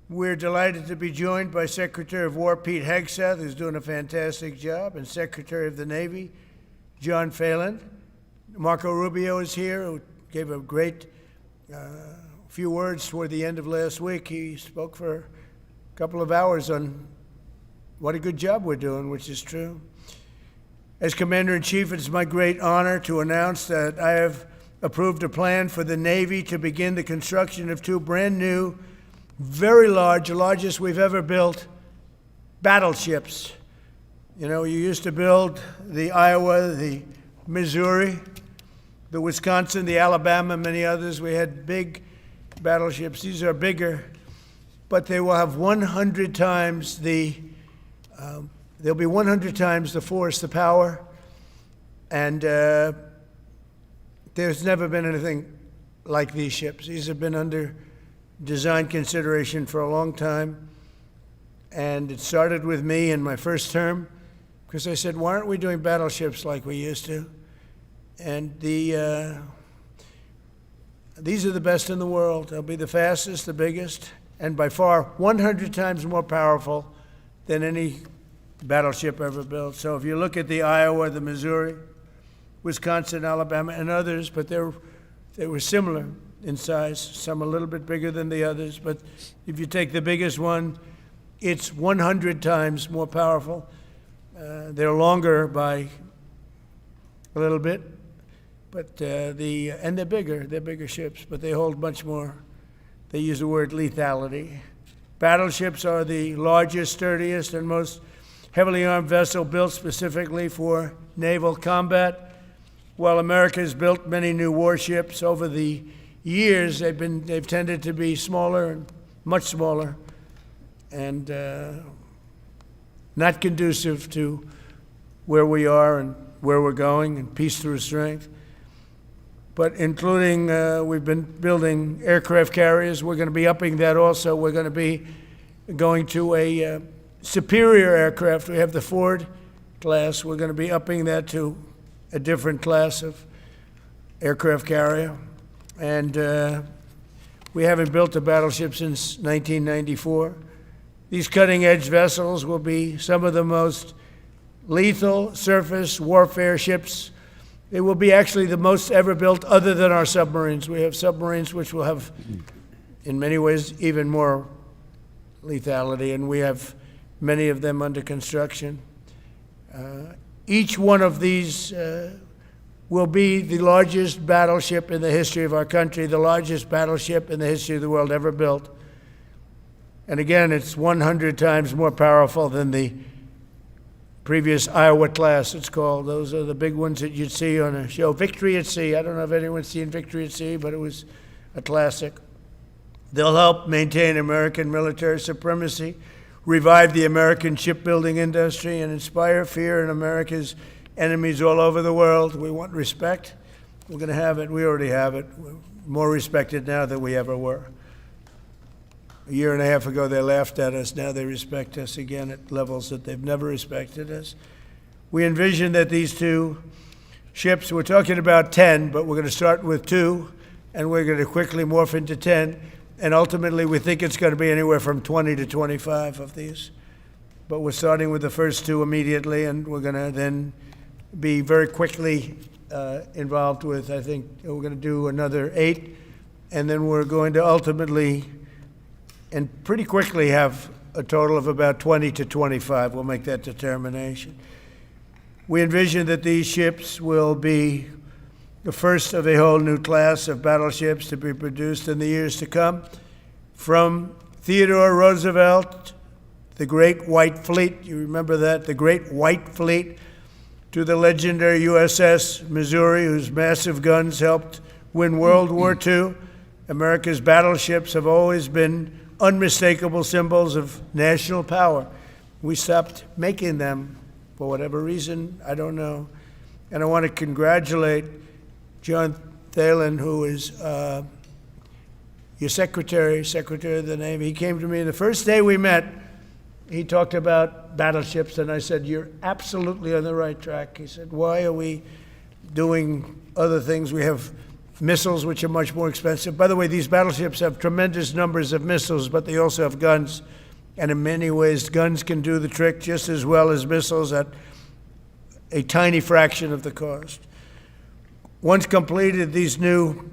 We're delighted to be joined by Secretary of War Pete Hegseth, who's doing a fantastic job, and Secretary of the Navy John Phelan. Marco Rubio is here, who gave a great few words toward the end of last week. He spoke for a couple of hours on what a good job we're doing, which is true. As Commander-in-Chief, it's my great honor to announce that I have approved a plan for the Navy to begin the construction of 2 brand new, very large, the largest we've ever built, battleships. You know, you used to build the Iowa, the Missouri, the Wisconsin, the Alabama, many others. We had big battleships. These are bigger, but they will have 100 times they'll be 100 times the force, the power, and there's never been anything like these ships. These have been under design consideration for a long time, and it started with me in my first term, because I said, why aren't we doing battleships like we used to? And these are the best in the world. They'll be the fastest, the biggest, and by far 100 times more powerful than any battleship ever built. So if you look at the Iowa, the Missouri, Wisconsin, Alabama, and others, but they were similar in size, some a little bit bigger than the others. But if you take the biggest one, it's 100 times more powerful. They're longer by a little bit, but and they're bigger. They're bigger ships, but they hold much more. They use the word lethality. Battleships are the largest, sturdiest, and most heavily armed vessel built specifically for naval combat. While America has built many new warships over the years, they've tended to be smaller and much smaller, and not conducive to where we are and where we're going, and peace through strength. But including, we've been building aircraft carriers. We're going to be upping that also. We're going to be going to a superior aircraft. We have the Ford class. We're going to be upping that to a different class of aircraft carrier. And we haven't built a battleship since 1994. These cutting-edge vessels will be some of the most lethal surface warfare ships. They will be actually the most ever built other than our submarines. We have submarines which will have, in many ways, even more lethality, and we have many of them under construction. Each one of these will be the largest battleship in the history of our country, the largest battleship in the history of the world ever built. And again, it's 100 times more powerful than the previous Iowa class, it's called. Those are the big ones that you'd see on a show. Victory at Sea. I don't know if anyone's seen Victory at Sea, but it was a classic. They'll help maintain American military supremacy, revive the American shipbuilding industry, and inspire fear in America's enemies all over the world. We want respect. We're going to have it. We already have it. We're more respected now than we ever were. A year and a half ago, they laughed at us. Now they respect us again at levels that they've never respected us. We envision that these 2 ships, we're talking about 10, but we're going to start with 2, and we're going to quickly morph into 10. And ultimately, we think it's going to be anywhere from 20 to 25 of these. but we're starting with the first 2 immediately, and we're going to then be very quickly involved with, I think, we're going to do another 8, and then we're going to ultimately and pretty quickly have a total of about 20 to 25. We'll make that determination. We envision that these ships will be the first of a whole new class of battleships to be produced in the years to come. From Theodore Roosevelt, the Great White Fleet, you remember that, the Great White Fleet, to the legendary USS Missouri, whose massive guns helped win World War II. America's battleships have always been unmistakable symbols of national power. We stopped making them for whatever reason, I don't know. And I want to congratulate John Thalen, who is your secretary of the Navy. He came to me the first day we met. He talked about battleships, and I said, "You're absolutely on the right track." He said, "Why are we doing other things? We have missiles, which are much more expensive." By the way, these battleships have tremendous numbers of missiles, but they also have guns. And in many ways, guns can do the trick just as well as missiles at a tiny fraction of the cost. Once completed, these new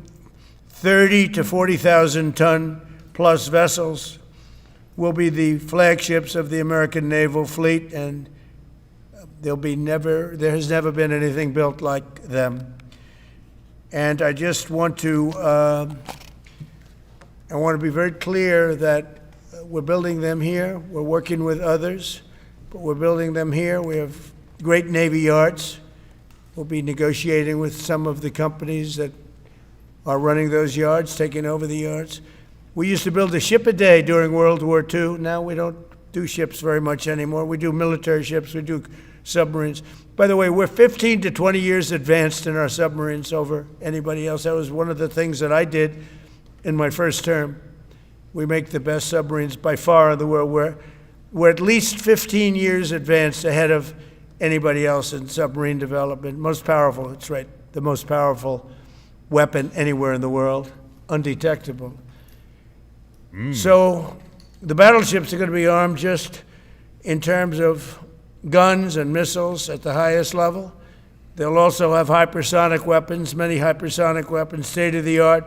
30 to 40,000 ton plus vessels will be the flagships of the American naval fleet, and there has never been anything built like them. And I just want to, be very clear that we're building them here. We're working with others, but we're building them here. We have great Navy yards. We'll be negotiating with some of the companies that are running those yards, taking over the yards. We used to build a ship a day during World War II. Now we don't do ships very much anymore. We do military ships, we do submarines. By the way, we're 15 to 20 years advanced in our submarines over anybody else. That was one of the things that I did in my first term. We make the best submarines by far in the world. We're at least 15 years advanced ahead of anybody else in submarine development. Most powerful, that's right, the most powerful weapon anywhere in the world, undetectable. So the battleships are going to be armed just in terms of guns and missiles at the highest level. They'll also have hypersonic weapons, many hypersonic weapons, state-of-the-art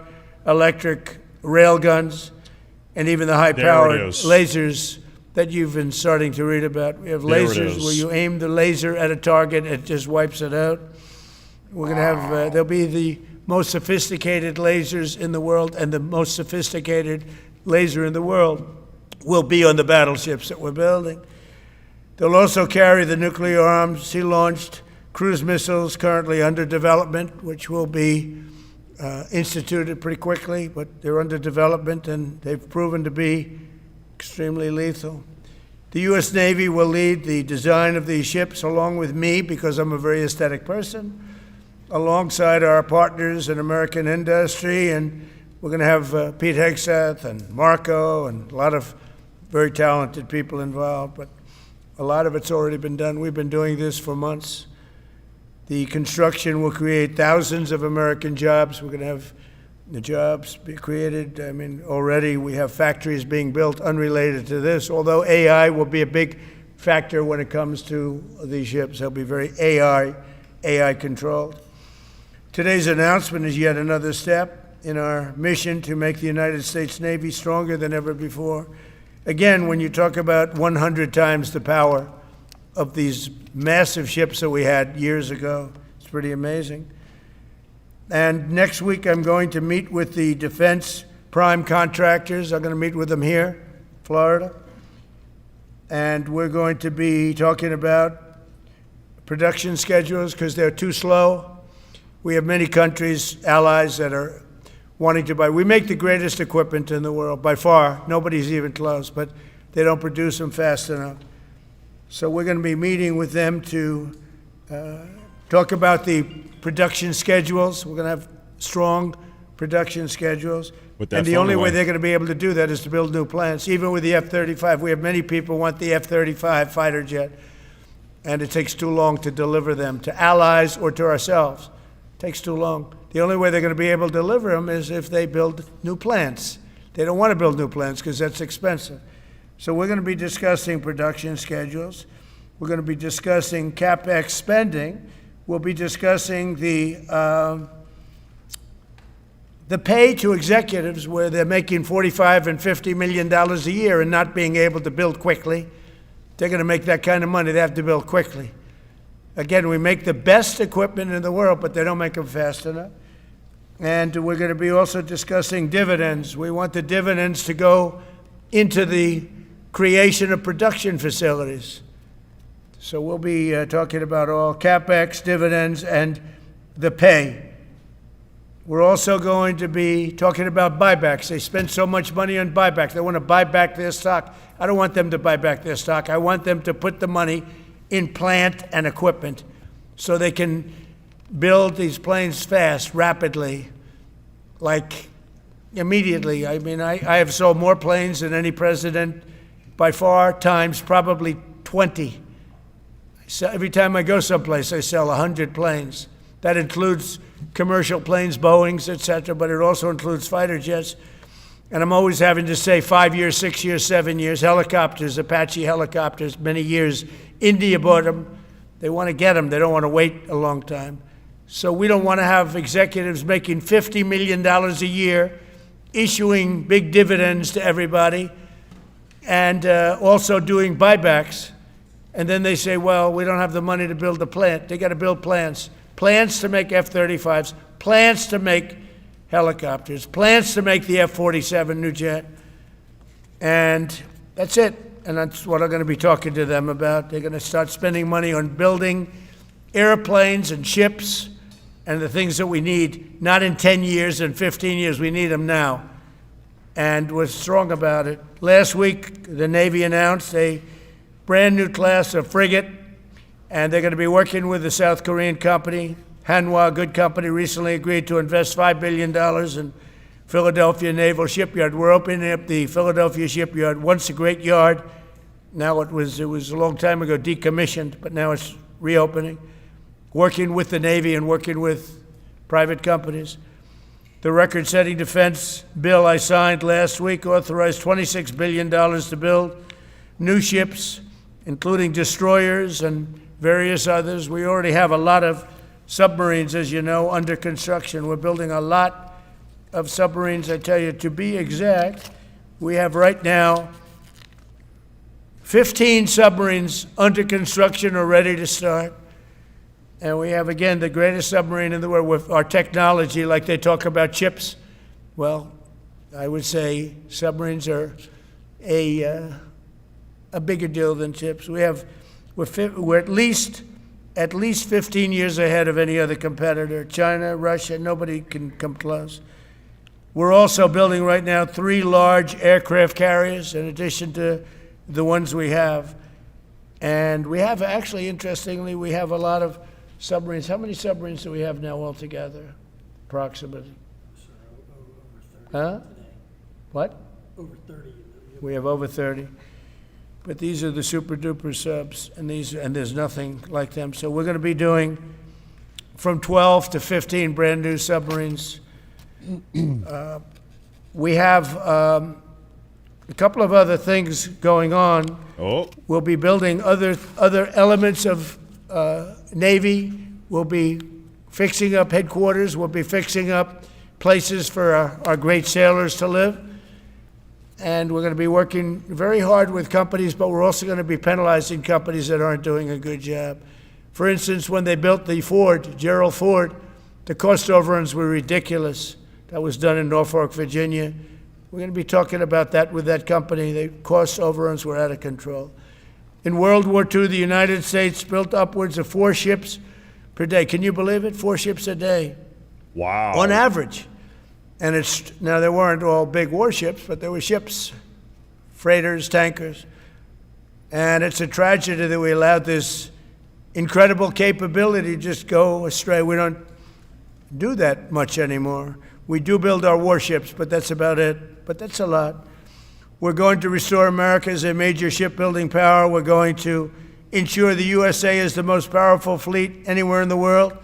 electric rail guns, and even the high-powered lasers that you've been starting to read about. We have lasers where you aim the laser at a target, it just wipes it out. We're going to have, they'll be the most sophisticated lasers in the world, and the most sophisticated laser in the world will be on the battleships that we're building. They'll also carry the nuclear arms, sea-launched cruise missiles currently under development, which will be instituted pretty quickly, but they're under development and they've proven to be extremely lethal. The U.S. Navy will lead the design of these ships along with me, because I'm a very aesthetic person, alongside our partners in American industry, and we're going to have Pete Hegseth and Marco and a lot of very talented people involved, but a lot of it's already been done. We've been doing this for months. The construction will create thousands of American jobs. We're going to have the jobs be created. I mean, already we have factories being built unrelated to this, although AI will be a big factor when it comes to these ships. They'll be very AI controlled. Today's announcement is yet another step in our mission to make the United States Navy stronger than ever before. Again, when you talk about 100 times the power of these massive ships that we had years ago, it's pretty amazing. And next week, I'm going to meet with the defense prime contractors. I'm going to meet with them here, Florida. And we're going to be talking about production schedules because they're too slow. We have many countries, allies, that are wanting to buy. We make the greatest equipment in the world, by far. Nobody's even close, but they don't produce them fast enough. So we're going to be meeting with them to talk about the production schedules. We're going to have strong production schedules. And the only way they're going to be able to do that is to build new plants. Even with the F-35, we have many people who want the F-35 fighter jet, and it takes too long to deliver them to allies or to ourselves. It takes too long. The only way they're going to be able to deliver them is if they build new plants. They don't want to build new plants because that's expensive. So we're going to be discussing production schedules. We're going to be discussing CapEx spending. We'll be discussing the pay to executives where they're making $45 and $50 million a year and not being able to build quickly. They're going to make that kind of money. They have to build quickly. Again, we make the best equipment in the world, but they don't make them fast enough. And we're going to be also discussing dividends. We want the dividends to go into the creation of production facilities. So we'll be talking about all CapEx, dividends, and the pay. We're also going to be talking about buybacks. They spend so much money on buybacks. They want to buy back their stock. I don't want them to buy back their stock. I want them to put the money in plant and equipment so they can build these planes fast, rapidly, like immediately. I mean, I have sold more planes than any president by far, times probably 20. So every time I go someplace, I sell 100 planes. That includes commercial planes, Boeings, et cetera, but it also includes fighter jets. And I'm always having to say 5 years, 6 years, 7 years, helicopters, Apache helicopters, many years. India bought them. They want to get them. They don't want to wait a long time. So we don't want to have executives making $50 million a year, issuing big dividends to everybody, and also doing buybacks. And then they say, well, we don't have the money to build a plant. They got to build plants. Plants to make F-35s, plants to make helicopters, plants to make the F-47 new jet. And that's it. And that's what I'm going to be talking to them about. They're going to start spending money on building airplanes and ships and the things that we need, not in 10 years and 15 years. We need them now. And we're strong about it. Last week, the Navy announced a brand new class of frigate, and they're going to be working with the South Korean company. Hanwha, a good company, recently agreed to invest $5 billion in Philadelphia Naval Shipyard. We're opening up the Philadelphia Shipyard, once a great yard. Now it was a long time ago decommissioned, but now it's reopening. Working with the Navy and working with private companies. The record-setting defense bill I signed last week authorized $26 billion to build new ships, including destroyers and various others. We already have a lot of submarines, as you know, under construction. We're building a lot of submarines. I tell you, to be exact, we have right now 15 submarines under construction or ready to start. And we have, again, the greatest submarine in the world with our technology, like they talk about chips. Well, I would say submarines are a bigger deal than chips. We're at least 15 years ahead of any other competitor. China, Russia, nobody can come close. We're also building right now 3 large aircraft carriers in addition to the ones we have. And we have, actually, interestingly, we have a lot of submarines. How many submarines do we have now altogether, approximately? Huh? What? Over 30. We have over 30. But these are the super duper subs, and there's nothing like them. So we're going to be doing from 12 to 15 brand new submarines. We have a couple of other things going on. Oh. We'll be building other elements of Navy. We'll be fixing up headquarters. We'll be fixing up places for our great sailors to live. And we're going to be working very hard with companies, but we're also going to be penalizing companies that aren't doing a good job. For instance, when they built the Ford, Gerald Ford, the cost overruns were ridiculous. That was done in Norfolk, Virginia. We're going to be talking about that with that company. The cost overruns were out of control. In World War II, the United States built upwards of 4 ships per day. Can you believe it? 4 ships a day. Wow. On average. And now they weren't all big warships, but there were ships, freighters, tankers. And it's a tragedy that we allowed this incredible capability to just go astray. We don't do that much anymore. We do build our warships, but that's about it. But that's a lot. We're going to restore America as a major shipbuilding power. We're going to ensure the USA is the most powerful fleet anywhere in the world,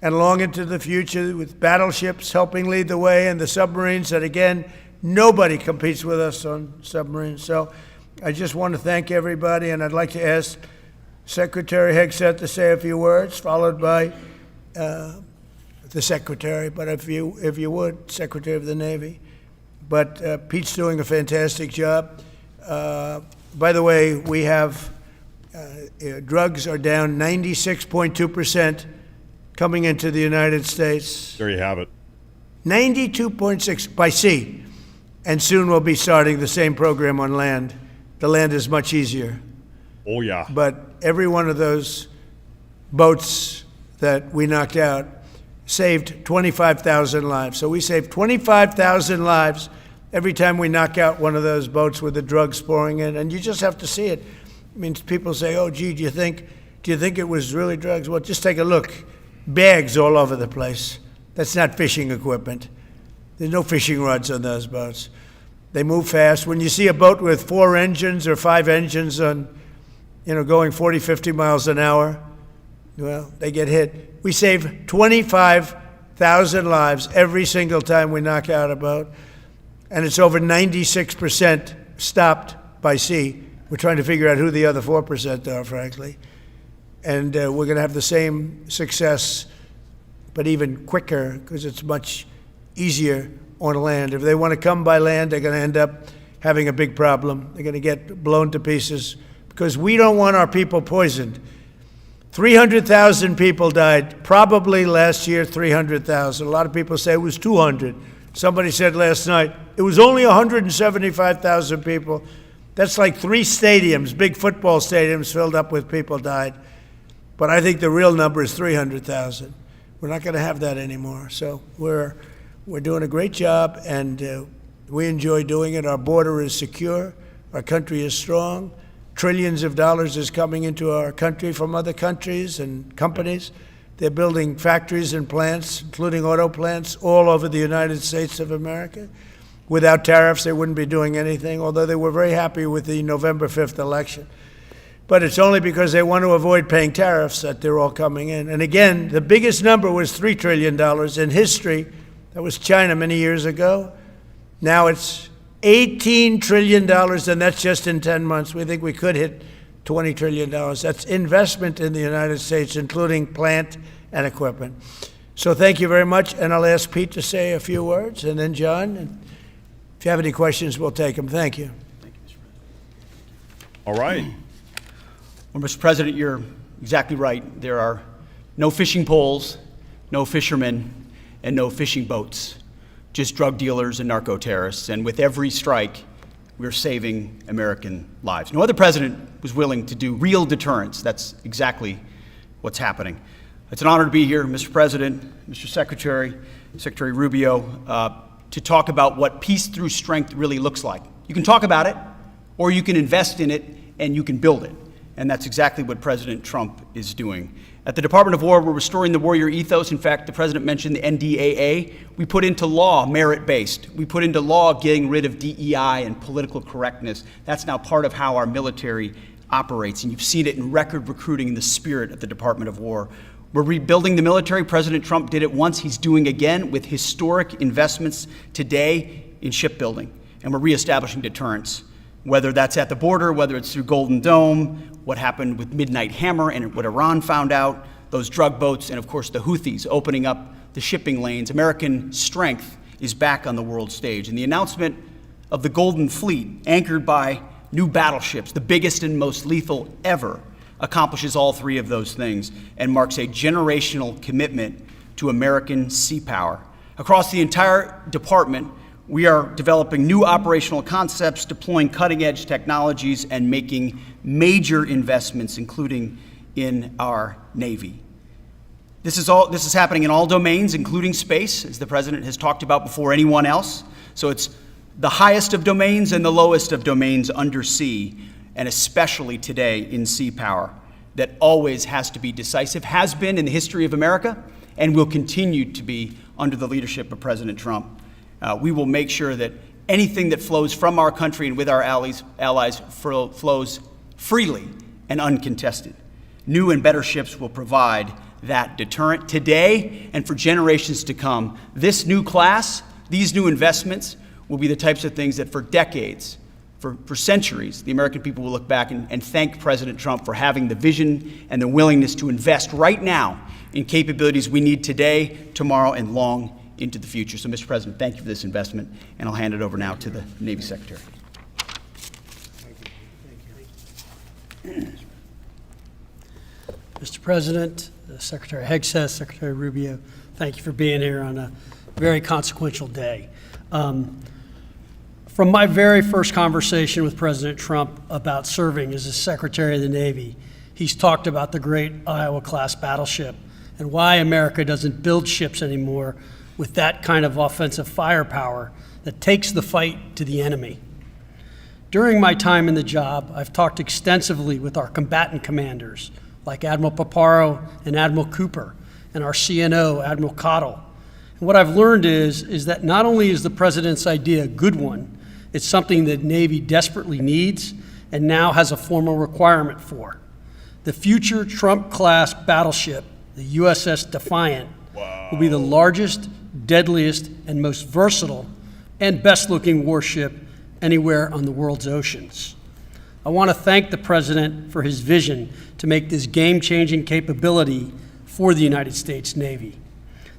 and long into the future with battleships helping lead the way and the submarines that, again, nobody competes with us on submarines. So I just want to thank everybody, and I'd like to ask Secretary Hegseth to say a few words, followed by the Secretary, but if you would, Secretary of the Navy. But Pete's doing a fantastic job. By the way, we have drugs are down 96.2% coming into the United States. There you have it. 92.6 by sea. And soon we'll be starting the same program on land. The land is much easier. Oh, yeah. But every one of those boats that we knocked out saved 25,000 lives. So we saved 25,000 lives every time we knock out one of those boats with the drugs pouring in. And you just have to see it. I mean, people say, oh, gee, do you think it was really drugs? Well, just take a look. Bags all over the place. That's not fishing equipment. There's no fishing rods on those boats. They move fast. When you see a boat with 4 engines or 5 engines on, going 40, 50 miles an hour, well, they get hit. We save 25,000 lives every single time we knock out a boat. And it's over 96% stopped by sea. We're trying to figure out who the other 4% are, frankly. And we're going to have the same success, but even quicker, because it's much easier on land. If they want to come by land, they're going to end up having a big problem. They're going to get blown to pieces, because we don't want our people poisoned. 300,000 people died, probably last year 300,000. A lot of people say it was 200. Somebody said last night, it was only 175,000 people. That's like 3 stadiums, big football stadiums filled up with people died. But I think the real number is 300,000. We're not going to have that anymore. So we're doing a great job, and we enjoy doing it. Our border is secure. Our country is strong. Trillions of dollars is coming into our country from other countries and companies. They're building factories and plants, including auto plants, all over the United States of America. Without tariffs, they wouldn't be doing anything, although they were very happy with the November 5th election. But it's only because they want to avoid paying tariffs that they're all coming in. And again, the biggest number was $3 trillion in history. That was China many years ago. Now it's $18 trillion, and that's just in 10 months. We think we could hit $20 trillion. That's investment in the United States, including plant and equipment. So thank you very much, and I'll ask Pete to say a few words, and then John. And if you have any questions, we'll take them. Thank you. Thank you, Mr. President. All right. Well, Mr. President, you're exactly right. There are no fishing poles, no fishermen, and no fishing boats. Just drug dealers and narco-terrorists. And with every strike, we're saving American lives. No other president was willing to do real deterrence. That's exactly what's happening. It's an honor to be here, Mr. President, Mr. Secretary, Secretary Rubio, to talk about what peace through strength really looks like. You can talk about it, or you can invest in it, and you can build it. And that's exactly what President Trump is doing. At the Department of War, we're restoring the warrior ethos. In fact, the President mentioned the NDAA. We put into law merit-based. We put into law getting rid of DEI and political correctness. That's now part of how our military operates. And you've seen it in record recruiting in the spirit of the Department of War. We're rebuilding the military. President Trump did it once. He's doing again with historic investments today in shipbuilding. And we're reestablishing deterrence, whether that's at the border, whether it's through Golden Dome, what happened with Midnight Hammer and what Iran found out, those drug boats, and of course the Houthis opening up the shipping lanes. American strength is back on the world stage. And the announcement of the Golden Fleet, anchored by new battleships, the biggest and most lethal ever, accomplishes all 3 of those things and marks a generational commitment to American sea power. Across the entire department, we are developing new operational concepts, deploying cutting-edge technologies, and making major investments, including in our Navy. This is happening in all domains, including space, as the President has talked about before anyone else. So it's the highest of domains and the lowest of domains under sea, and especially today in sea power, that always has to be decisive, has been in the history of America, and will continue to be under the leadership of President Trump. We will make sure that anything that flows from our country and with our allies flows freely and uncontested. New and better ships will provide that deterrent today and for generations to come. This new class, these new investments will be the types of things that for decades for centuries, the American people will look back and thank President Trump for having the vision and the willingness to invest right now in capabilities we need today, tomorrow, and long into the future. So, Mr. President, thank you for this investment, and I'll hand it over now to the Navy Secretary. Mr. President, Secretary Hegseth, Secretary Rubio, thank you for being here on a very consequential day. From my very first conversation with President Trump about serving as the Secretary of the Navy, he's talked about the great Iowa-class battleship and why America doesn't build ships anymore with that kind of offensive firepower that takes the fight to the enemy. During my time in the job, I've talked extensively with our combatant commanders, like Admiral Paparo and Admiral Cooper, and our CNO, Admiral Cottle. And what I've learned is that not only is the President's idea a good one, it's something that Navy desperately needs and now has a formal requirement for. The future Trump-class battleship, the USS Defiant, will be the largest, deadliest, and most versatile and best-looking warship anywhere on the world's oceans. I want to thank the President for his vision to make this game-changing capability for the United States Navy.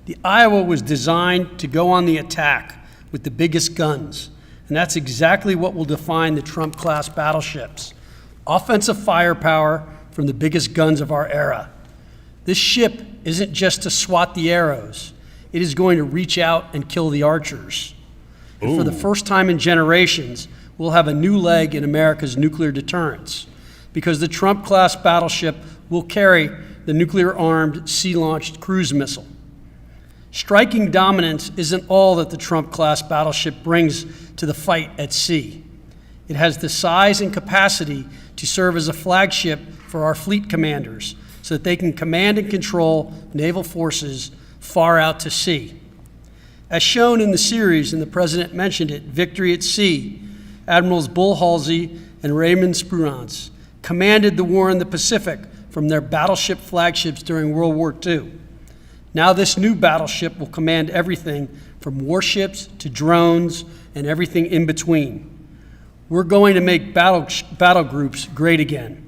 The Iowa was designed to go on the attack with the biggest guns, and that's exactly what will define the Trump-class battleships: offensive firepower from the biggest guns of our era. This ship isn't just to swat the arrows. It is going to reach out and kill the archers. And for the first time in generations, we'll have a new leg in America's nuclear deterrence, because the Trump-class battleship will carry the nuclear-armed, sea-launched cruise missile. Striking dominance isn't all that the Trump-class battleship brings to the fight at sea. It has the size and capacity to serve as a flagship for our fleet commanders so that they can command and control naval forces far out to sea. As shown in the series, and the President mentioned it, Victory at Sea, Admirals Bull Halsey and Raymond Spruance commanded the war in the Pacific from their battleship flagships during World War II. Now this new battleship will command everything from warships to drones and everything in between. We're going to make battle groups great again.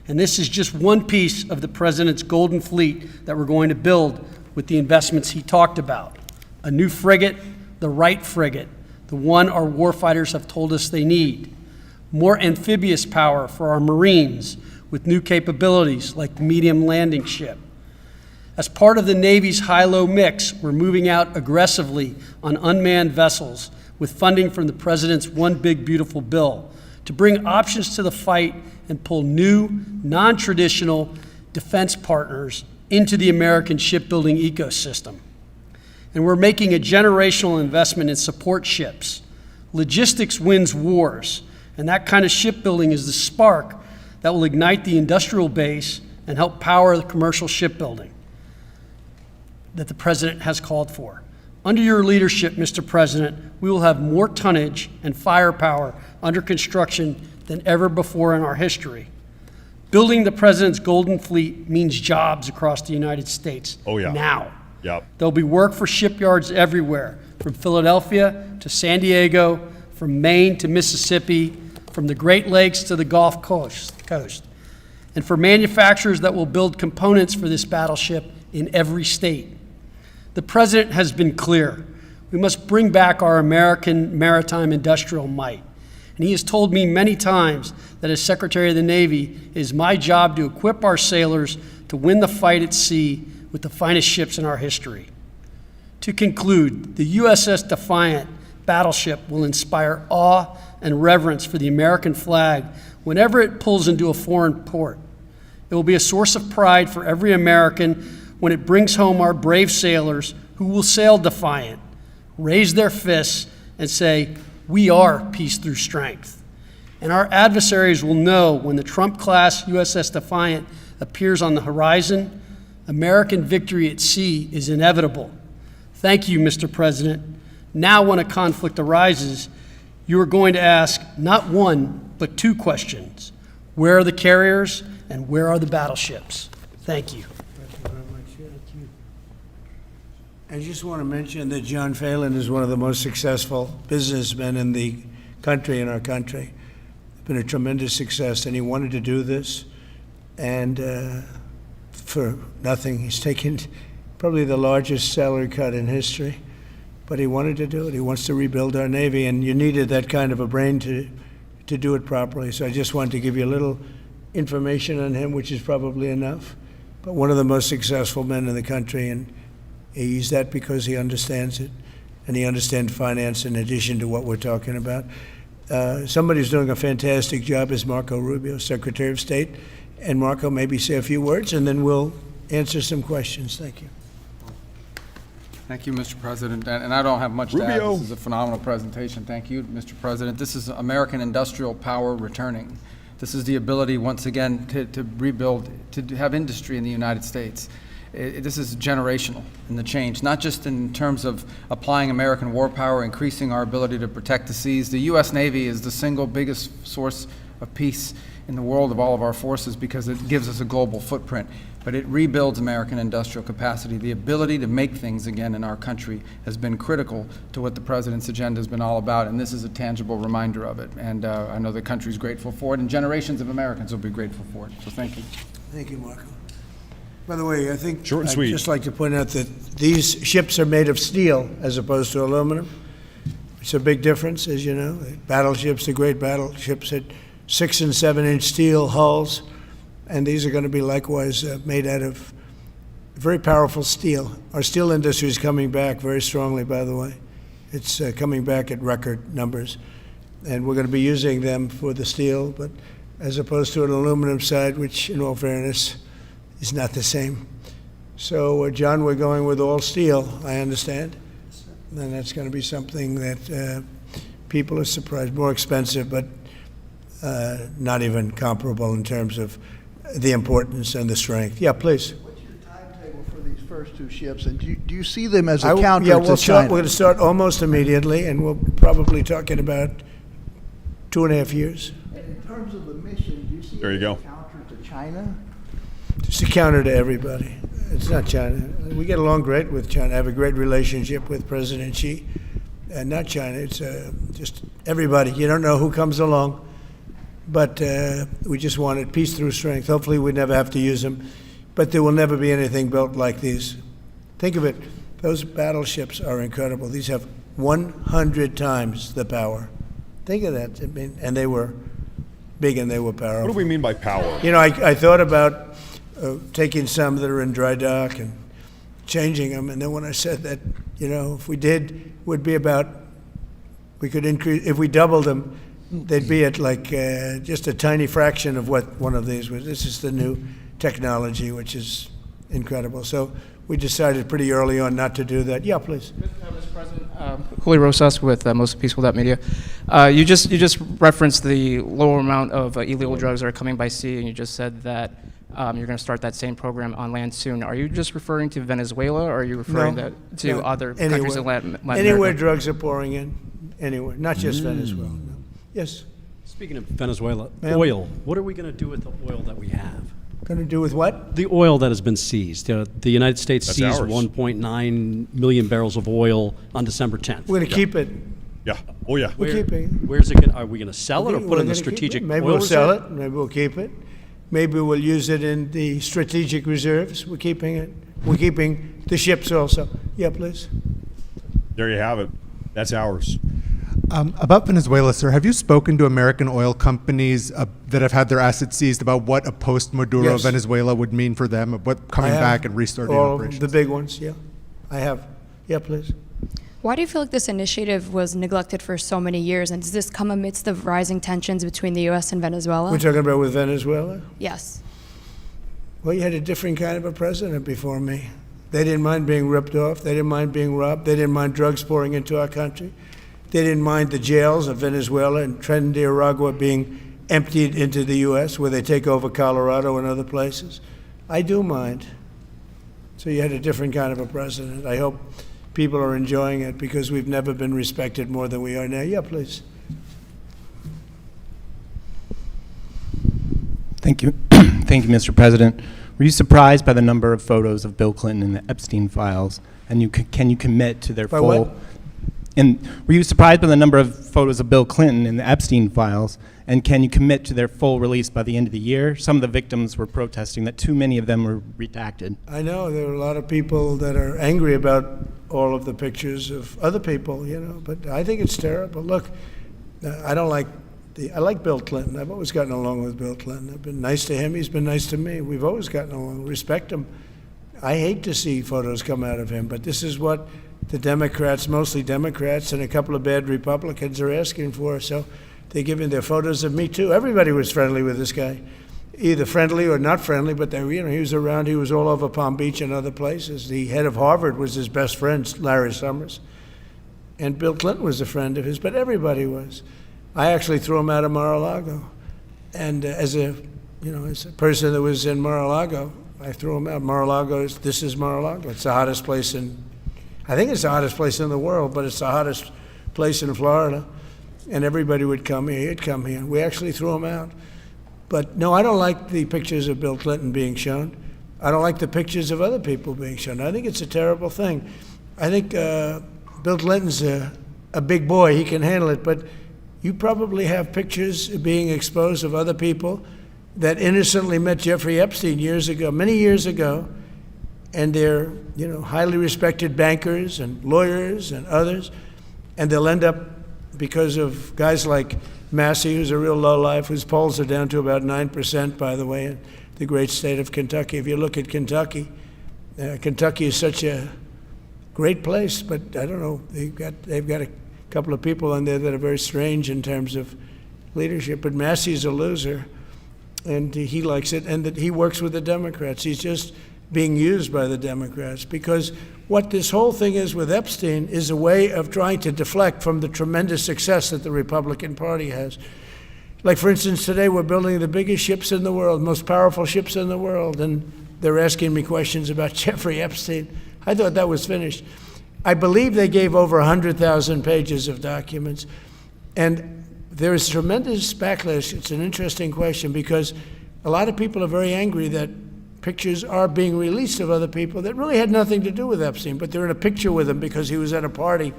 And this is just one piece of the President's Golden Fleet that we're going to build with the investments he talked about. A new frigate, the right frigate, the one our warfighters have told us they need. More amphibious power for our Marines with new capabilities like the medium landing ship. As part of the Navy's high-low mix, we're moving out aggressively on unmanned vessels with funding from the President's One Big Beautiful Bill to bring options to the fight and pull new, non-traditional defense partners into the American shipbuilding ecosystem. And we're making a generational investment in support ships. Logistics wins wars, and that kind of shipbuilding is the spark that will ignite the industrial base and help power the commercial shipbuilding that the President has called for. Under your leadership, Mr. President, we will have more tonnage and firepower under construction than ever before in our history. Building the President's Golden Fleet means jobs across the United States now. Yep. There'll be work for shipyards everywhere, from Philadelphia to San Diego, from Maine to Mississippi, from the Great Lakes to the Gulf Coast. And for manufacturers that will build components for this battleship in every state. The President has been clear. We must bring back our American maritime industrial might. And he has told me many times that as Secretary of the Navy, it is my job to equip our sailors to win the fight at sea with the finest ships in our history. To conclude, the USS Defiant battleship will inspire awe and reverence for the American flag whenever it pulls into a foreign port. It will be a source of pride for every American when it brings home our brave sailors who will sail defiant, raise their fists, and say, "We are peace through strength." And our adversaries will know when the Trump-class USS Defiant appears on the horizon, American victory at sea is inevitable. Thank you, Mr. President. Now, when a conflict arises, you are going to ask not one, but two questions. Where are the carriers and where are the battleships? Thank you. I just want to mention that John Phelan is one of the most successful businessmen in the country, in our country. been a tremendous success, and he wanted to do this, and for nothing, he's taken probably the largest salary cut in history, but he wanted to do it. He wants to rebuild our Navy, and you needed that kind of a brain to do it properly. So I just wanted to give you a little information on him, which is probably enough, but one of the most successful men in the country, and he's that because he understands it, and he understands finance in addition to what we're talking about. Somebody who's doing a fantastic job is Marco Rubio, Secretary of State. And Marco, maybe say a few words, and then we'll answer some questions. Thank you. Thank you, Mr. President. And I don't have much to add. This is a phenomenal presentation. Thank you, Mr. President. This is American industrial power returning. This is the ability, once again, to rebuild, to have industry in the United States. This is generational in the change, not just in terms of applying American war power, increasing our ability to protect the seas. The U.S. Navy is the single biggest source of peace in the world of all of our forces because it gives us a global footprint. But it rebuilds American industrial capacity. The ability to make things again in our country has been critical to what the President's agenda has been all about, and this is a tangible reminder of it. And I know the country's grateful for it, and generations of Americans will be grateful for it. So thank you. Thank you, Marco. By the way, I think Short and I'd sweet. just like to point out that these ships are made of steel as opposed to aluminum. It's a big difference, as you know. Battleships, the great battleships, had 6- and 7-inch steel hulls, and these are going to be likewise made out of very powerful steel. Our steel industry is coming back very strongly, by the way. It's coming back at record numbers, and we're going to be using them for the steel, but as opposed to an aluminum side, which, in all fairness, is not the same. So, John, we're going with all steel, I understand, and that's going to be something that people are surprised. More expensive, but not even comparable in terms of the importance and the strength. Yeah, please. What's your timetable for these first two ships, and do you see them as a counter to We're China? going to start almost immediately, and we'll probably talk in about 2.5 years. In terms of the mission, do you see There you it go. as a counter to China? Just a counter to everybody. It's not China. We get along great with China. I have a great relationship with President Xi. And not China. It's just everybody. You don't know who comes along. But we just wanted peace through strength. Hopefully we never have to use them. But there will never be anything built like these. Think of it. Those battleships are incredible. These have 100 times the power. Think of that. I mean, and they were big and they were powerful. What do we mean by power? You know, I thought about taking some that are in dry dock and changing them. And then when I said that, you know, if we did, would be about, we could increase, if we doubled them, they'd be at like just a tiny fraction of what one of these was. This is the new technology, which is incredible. So we decided pretty early on not to do that. Yeah, please. Mr. President, Julio Rosas with Most Peaceful Media. You just referenced the lower amount of illegal drugs that are coming by sea, and you just said that you're going to start that same program on land soon. Are you just referring to Venezuela, or are you referring to other countries in Latin America? Anywhere drugs are pouring in, anywhere, not just Venezuela. No. Yes. Speaking of Venezuela, oil. What are we going to do with the oil that we have? Going to do with what? The oil that has been seized. The United States That's seized ours. 1.9 million barrels of oil on December 10th. We're going to keep it. Yeah. Oh, yeah. We're keeping it. Where's it going? Are we going to sell it or We're put it in the gonna keep strategic it. Maybe oil we'll sell reserve? it. Maybe we'll keep it. Maybe we'll use it in the strategic reserves. We're keeping it. We're keeping the ships also. Yeah, please. There you have it. That's ours. About Venezuela, sir, have you spoken to American oil companies that have had their assets seized about what a post-Maduro Yes. Venezuela would mean for them, what coming back and restarting all operations? the big ones, yeah. I have. Yeah, please. Why do you feel like this initiative was neglected for so many years, and does this come amidst the rising tensions between the U.S. and Venezuela? We're talking about with Venezuela? Yes. Well, you had a different kind of a president before me. They didn't mind being ripped off. They didn't mind being robbed. They didn't mind drugs pouring into our country. They didn't mind the jails of Venezuela and Trinidad being emptied into the U.S., where they take over Colorado and other places. I do mind. So you had a different kind of a president. I hope people are enjoying it because we've never been respected more than we are now. Yeah, please. Thank you. Thank you, Mr. President. Were you surprised by the number of photos of Bill Clinton in the Epstein files? And can you commit to their By full... what? And were you surprised by the number of photos of Bill Clinton in the Epstein files? And can you commit to their full release by the end of the year? Some of the victims were protesting that too many of them were redacted. I know there are a lot of people that are angry about all of the pictures of other people, but I think it's terrible. Look, I like Bill Clinton. I've always gotten along with Bill Clinton. I've been nice to him. He's been nice to me. We've always gotten along. Respect him. I hate to see photos come out of him, but this is what the Democrats, mostly Democrats, and a couple of bad Republicans are asking for. So they're giving their photos of me too. Everybody was friendly with this guy, either friendly or not friendly. But he was around. He was all over Palm Beach and other places. The head of Harvard was his best friend, Larry Summers, and Bill Clinton was a friend of his. But everybody was. I actually threw him out of Mar-a-Lago, and as a person that was in Mar-a-Lago, I threw him out. This is Mar-a-Lago. It's the hottest place I think it's the hottest place in the world, but it's the hottest place in Florida. And everybody would come here. He'd come here. We actually threw him out. But no, I don't like the pictures of Bill Clinton being shown. I don't like the pictures of other people being shown. I think it's a terrible thing. I think Bill Clinton's a big boy. He can handle it. But you probably have pictures being exposed of other people that innocently met Jeffrey Epstein many years ago, and they're highly respected bankers and lawyers and others, and they'll end up, because of guys like Massey, who's a real lowlife, whose polls are down to about 9%, by the way, in the great state of Kentucky. If you look at Kentucky, Kentucky is such a great place, but I don't know, they've got a couple of people in there that are very strange in terms of leadership, but Massey's a loser. And he likes it, and that he works with the Democrats. He's just being used by the Democrats, because what this whole thing is with Epstein is a way of trying to deflect from the tremendous success that the Republican Party has. Like, for instance, today we're building the biggest ships in the world, most powerful ships in the world, and they're asking me questions about Jeffrey Epstein. I thought that was finished. I believe they gave over 100,000 pages of documents, and there is tremendous backlash. It's an interesting question, because a lot of people are very angry that pictures are being released of other people that really had nothing to do with Epstein, but they're in a picture with him because he was at a party,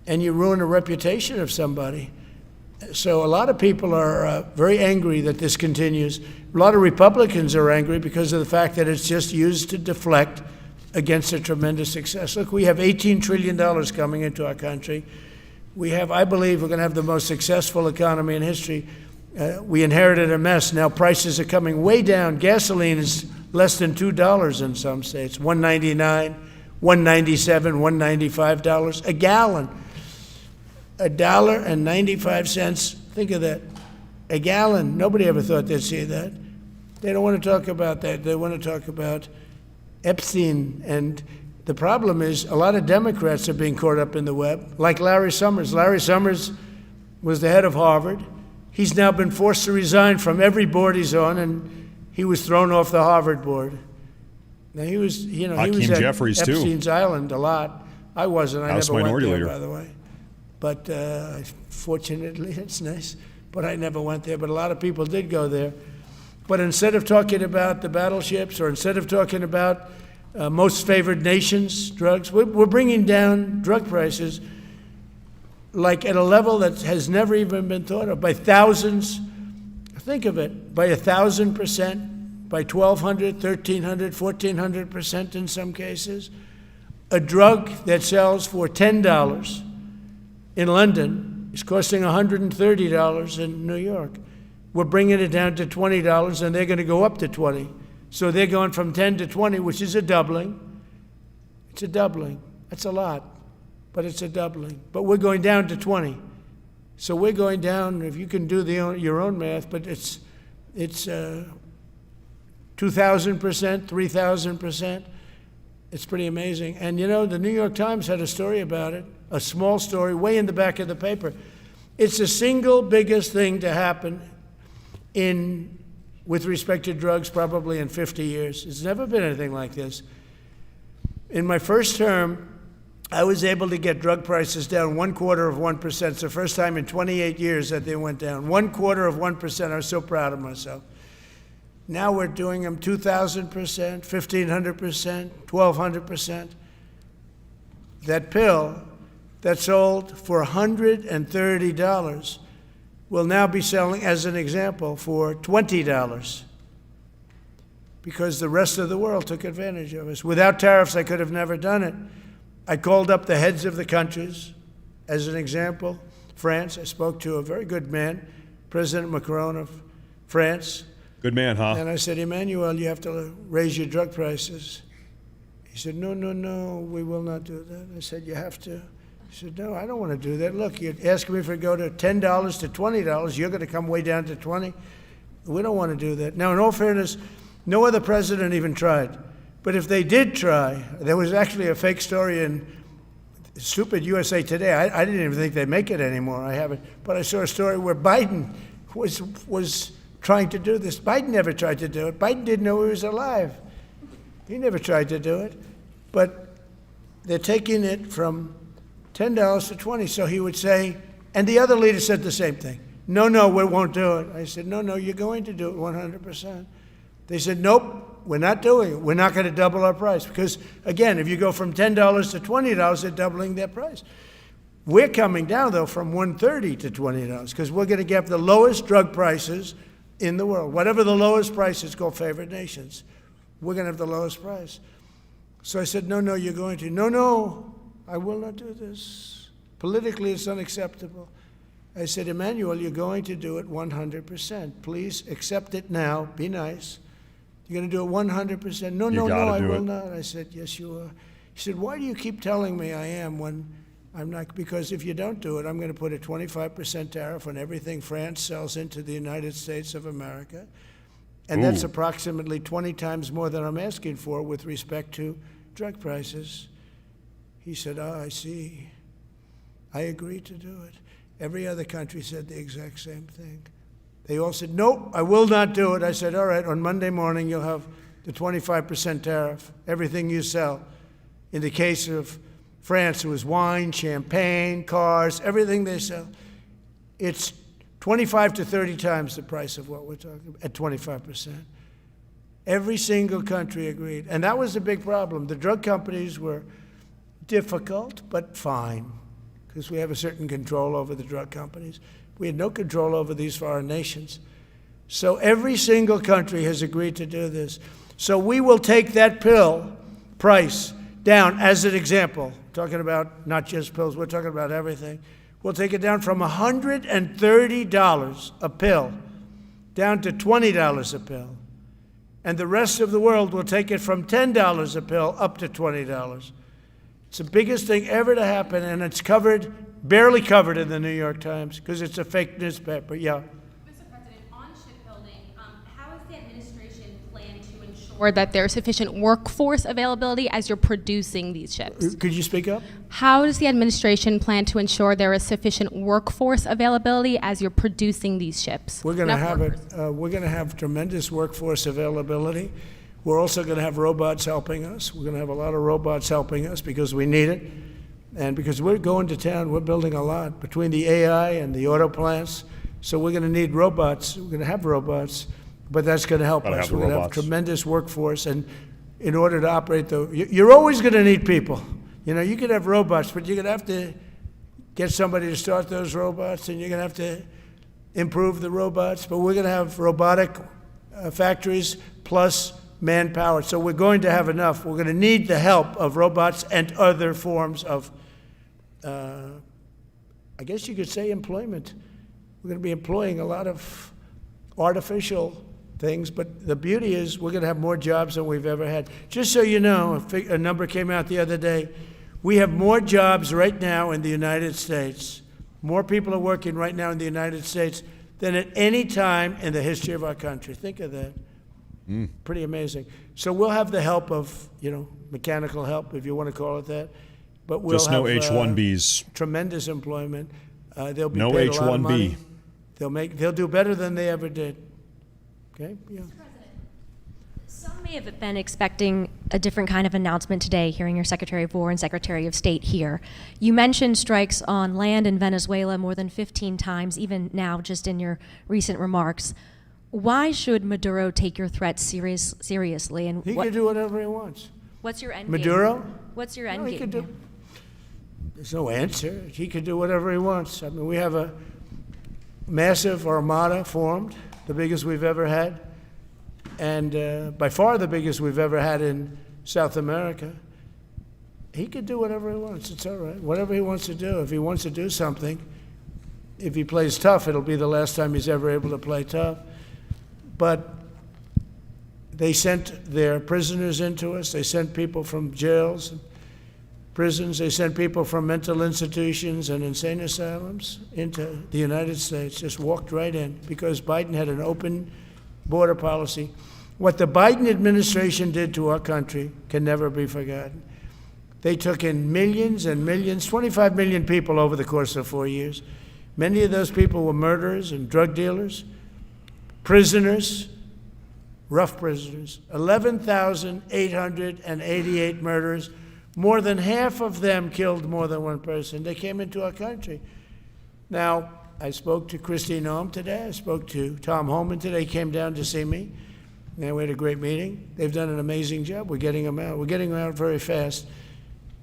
and you ruin a reputation of somebody. So a lot of people are very angry that this continues. A lot of Republicans are angry because of the fact that it's just used to deflect against a tremendous success. Look, we have $18 trillion coming into our country. I believe we're going to have the most successful economy in history. We inherited a mess. Now prices are coming way down. Gasoline is less than $2 in some states, $1.99, $1.97, $1.95 a gallon. $1.95. Think of that. A gallon. Nobody ever thought they'd see that. They don't want to talk about that. They want to talk about Epstein. And the problem is a lot of Democrats are being caught up in the web, like Larry Summers. Larry Summers was the head of Harvard. He's now been forced to resign from every board he's on, and he was thrown off the Harvard board. Now he was at Jeffries Epstein's Island a lot. I wasn't. I House never went Minority there, Leader. by the way. But fortunately, it's nice. But I never went there. But a lot of people did go there. But instead of talking about the battleships, or instead of talking about most favored nations drugs, we're bringing down drug prices like at a level that has never even been thought of, by thousands. Think of it, by 1,000%, by 1,200, 1,300, 1,400% in some cases. A drug that sells for $10 in London is costing $130 in New York. We're bringing it down to $20, and they're going to go up to 20. So they're going from 10 to 20, which is a doubling. It's a doubling. That's a lot, but it's a doubling. But we're going down to 20. So we're going down, if you can do your own math, but it's 2,000%, 3,000%. It's pretty amazing. And the New York Times had a story about it, a small story, way in the back of the paper. It's the single biggest thing to happen with respect to drugs probably in 50 years. It's never been anything like this. In my first term, I was able to get drug prices down 0.25%. It's the first time in 28 years that they went down. 0.25%. I was so proud of myself. Now we're doing them 2,000%, 1,500%, 1,200%. That pill that sold for $130 will now be selling, as an example, for $20 because the rest of the world took advantage of us. Without tariffs, I could have never done it. I called up the heads of the countries. As an example, France, I spoke to a very good man, President Macron of France. Good man, huh? And I said, Emmanuel, you have to raise your drug prices. He said, no, no, no, we will not do that. I said, you have to. He said, no, I don't want to do that. Look, you're asking me if it go to $10 to $20. You're going to come way down to 20. We don't want to do that. Now, in all fairness, no other president even tried. But if they did try, there was actually a fake story in stupid USA Today. I didn't even think they'd make it anymore. I haven't. But I saw a story where Biden was trying to do this. Biden never tried to do it. Biden didn't know he was alive. He never tried to do it. But they're taking it from $10 to $20. So he would say, and the other leader said the same thing. No, no, we won't do it. I said, no, no, you're going to do it 100%. They said, nope, we're not doing it. We're not going to double our price. Because, again, if you go from $10 to $20, they're doubling their price. We're coming down, though, from $130 to $20 because we're going to get the lowest drug prices in the world. Whatever the lowest price is called favored nations, we're going to have the lowest price. So I said, no, no, you're going to. No, no, I will not do this. Politically, it's unacceptable. I said, Emmanuel, you're going to do it 100%. Please accept it now. Be nice. You're going to do it 100%. No, no, no, I will not. I said, yes, you are. He said, why do you keep telling me I am when I'm not? Because if you don't do it, I'm going to put a 25% tariff on everything France sells into the United States of America. And that's approximately 20 times more than I'm asking for with respect to drug prices. He said, I see. I agree to do it. Every other country said the exact same thing. They all said, nope, I will not do it. I said, all right, on Monday morning, you'll have the 25% tariff, everything you sell. In the case of France, it was wine, champagne, cars, everything they sell. It's 25 to 30 times the price of what we're talking about, at 25%. Every single country agreed. And that was the big problem. The drug companies were difficult, but fine, because we have a certain control over the drug companies. We had no control over these foreign nations. So every single country has agreed to do this. So we will take that pill price down, as an example, talking about not just pills, we're talking about everything. We'll take it down from $130 a pill down to $20 a pill. And the rest of the world will take it from $10 a pill up to $20. It's the biggest thing ever to happen, and it's covered, barely covered in the New York Times because it's a fake newspaper. Yeah. Mr. President, on shipbuilding, how has the administration planned to ensure that there's sufficient workforce availability as you're producing these ships? Could you speak up? How does the administration plan to ensure there is sufficient workforce availability as you're producing these ships? We're going to have it. We're going to have tremendous workforce availability. We're also going to have robots helping us. We're going to have a lot of robots helping us because we need it. And because we're going to town, we're building a lot between the AI and the auto plants. So we're going to need robots. We're going to have robots, but that's going to help us. We're going to have tremendous workforce. And in order to operate you're always going to need people. You know, you could have robots, but you're going to have to get somebody to start those robots, and you're going to have to improve the robots. But we're going to have robotic factories plus manpower. So we're going to have enough. We're going to need the help of robots and other forms of, I guess you could say, employment. We're going to be employing a lot of artificial things, but the beauty is we're going to have more jobs than we've ever had. Just so you know, a number came out the other day. We have more jobs right now in the United States. More people are working right now in the United States than at any time in the history of our country. Think of that. Pretty amazing. So we'll have the help of, mechanical help, if you want to call it that. But we'll just have no H-1Bs. Tremendous employment. They'll be no paid H-1B. a lot of money. They'll do better than they ever did. Okay? Yeah. Some may have been expecting a different kind of announcement today, hearing your Secretary of War and Secretary of State here. You mentioned strikes on land in Venezuela more than 15 times, even now, just in your recent remarks. Why should Maduro take your threats seriously? And he can do whatever he wants. What's your end Maduro? game? What's your end he game? Could do, there's no answer. He could do whatever he wants. I mean, we have massive armada formed, the biggest we've ever had, and by far the biggest we've ever had in South America. He could do whatever he wants. It's all right. Whatever he wants to do. If he wants to do something, if he plays tough, it'll be the last time he's ever able to play tough. But they sent their prisoners into us. They sent people from jails, and prisons. They sent people from mental institutions and insane asylums into the United States. Just walked right in because Biden had an open border policy. What the Biden administration did to our country can never be forgotten. They took in millions and millions, 25 million people over the course of 4 years. Many of those people were murderers and drug dealers, prisoners, rough prisoners. 11,888 murders. More than half of them killed more than one person. They came into our country. Now, I spoke to Kristi Noem today. I spoke to Tom Homan today. He came down to see me. And we had a great meeting. They've done an amazing job. We're getting them out. We're getting them out very fast.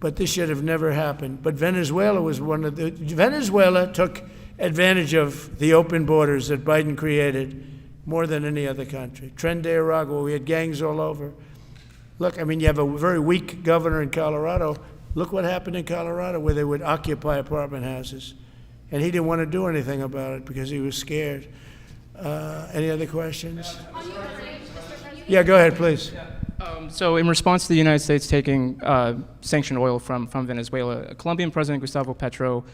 But this should have never happened. But Venezuela was Venezuela took advantage of the open borders that Biden created more than any other country. Tren de Aragua, we had gangs all over. Look, I mean, you have a very weak governor in Colorado. Look what happened in Colorado where they would occupy apartment houses. And he didn't want to do anything about it because he was scared. Any other questions? Yeah, go ahead, please. So in response to the United States taking sanctioned oil from Venezuela, Colombian President Gustavo Petro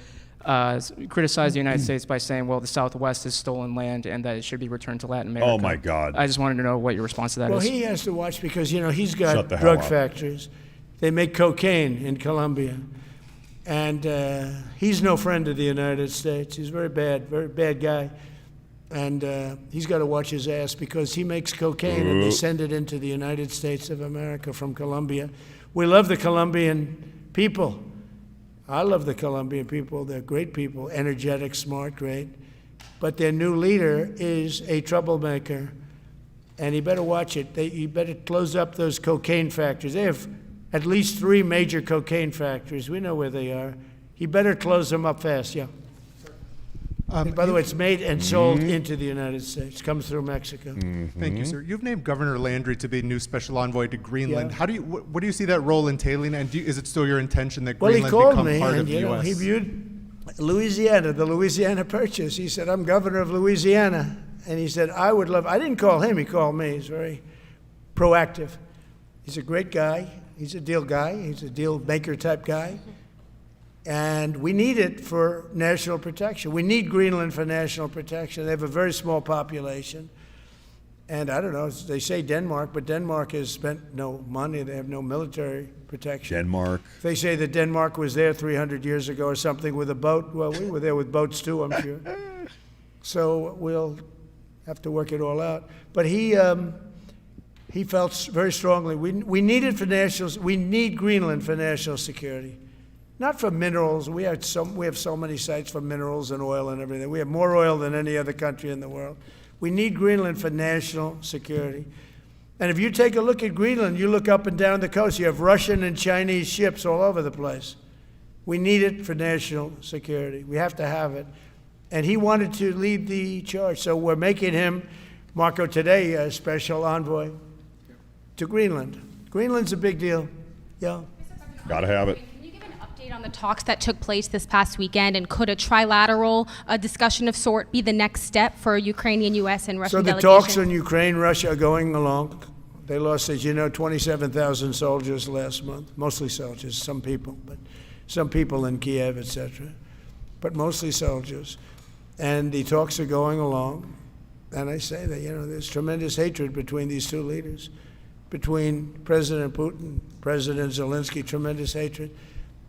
criticized the United States by saying, well, the Southwest is stolen land and that it should be returned to Latin America. Oh, my God. I just wanted to know what your response to that is. Well, he has to watch because, you know, he's got drug factories. They make cocaine in Colombia. And he's no friend of the United States. He's very bad guy. And he's got to watch his ass because he makes cocaine and they send it into the United States of America from Colombia. We love the Colombian people. I love the Colombian people. They're great people, energetic, smart, great. But their new leader is a troublemaker, and he better watch it. He better close up those cocaine factories. They have at least 3 major cocaine factories. We know where they are. He better close them up fast, yeah. By the way, it's made and sold into the United States. Comes through Mexico. Thank you, sir. You've named Governor Landry to be new special envoy to Greenland. How do you? What do you see that role entailing? And is it still your intention that Greenland become part of the U.S.? He viewed Louisiana, the Louisiana Purchase. He said, "I'm governor of Louisiana," and he said, "I would love." I didn't call him. He called me. He's very proactive. He's a great guy. He's a deal guy. He's a deal maker type guy. And we need it for national protection. We need Greenland for national protection. They have a very small population. And I don't know, they say Denmark, but Denmark has spent no money. They have no military protection. Denmark. They say that Denmark was there 300 years ago or something with a boat. Well, we were there with boats too, I'm sure. So we'll have to work it all out. But he felt very strongly, we need it for we need Greenland for national security. Not for minerals. We have so many sites for minerals and oil and everything. We have more oil than any other country in the world. We need Greenland for national security. And if you take a look at Greenland, you look up and down the coast, you have Russian and Chinese ships all over the place. We need it for national security. We have to have it. And he wanted to lead the charge. So we're making him, Marco, today, a special envoy to Greenland. Greenland's a big deal. Yeah. Gotta have it. On the talks that took place this past weekend, and could a trilateral discussion of sort be the next step for Ukrainian, U.S., and Russian delegations? So the talks on Ukraine, Russia are going along. They lost, as you know, 27,000 soldiers last month, mostly soldiers, some people in Kiev, etc., but mostly soldiers. And the talks are going along. And I say that, there's tremendous hatred between these two leaders, between President Putin, President Zelensky, tremendous hatred.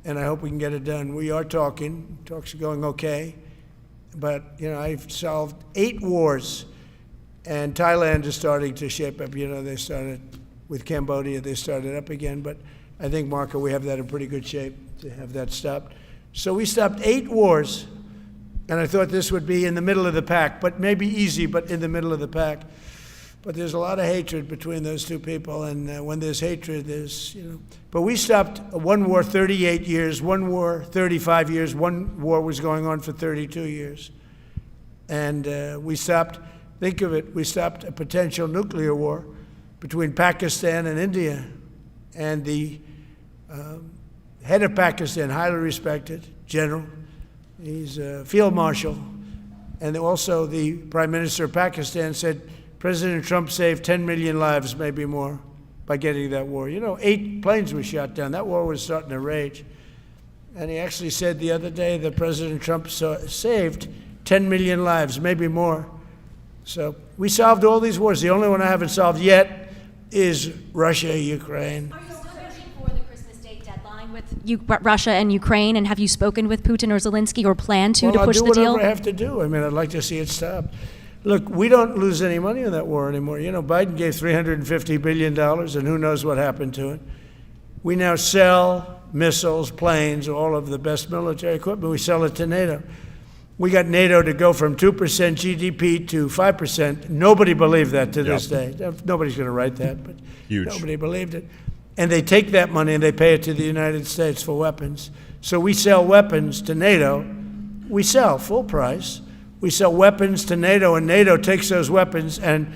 And I hope we can get it done. We are talking. Talks are going okay. But, I've solved 8 wars. And Thailand is starting to shape up. They started with Cambodia. They started up again. But I think, Marco, we have that in pretty good shape to have that stopped. So we stopped 8 wars. And I thought this would be in the middle of the pack. But maybe easy, but in the middle of the pack. But there's a lot of hatred between those two people, and when there's hatred, there's, But we stopped one war 38 years, one war 35 years, one war was going on for 32 years. And we stopped, think of it, we stopped a potential nuclear war between Pakistan and India. And the head of Pakistan, highly respected general, he's a field marshal, and also the Prime Minister of Pakistan said President Trump saved 10 million lives, maybe more, by getting that war. You know, 8 planes were shot down. That war was starting to rage. And he actually said the other day that President Trump saved 10 million lives, maybe more. So we solved all these wars. The only one I haven't solved yet is Russia, Ukraine. Are you still pushing for the Christmas Day deadline with Russia and Ukraine? And have you spoken with Putin or Zelensky or plan to push the deal? I'll do whatever I have to do. I mean, I'd like to see it stopped. Look, we don't lose any money on that war anymore. You know, Biden gave $350 billion, and who knows what happened to it. We now sell missiles, planes, all of the best military equipment. We sell it to NATO. We got NATO to go from 2% GDP to 5%. Nobody believed that to this day. Nobody's going to write that, but nobody believed it. And they take that money and they pay it to the United States for weapons. So we sell weapons to NATO. We sell full price. We sell weapons to NATO, and NATO takes those weapons and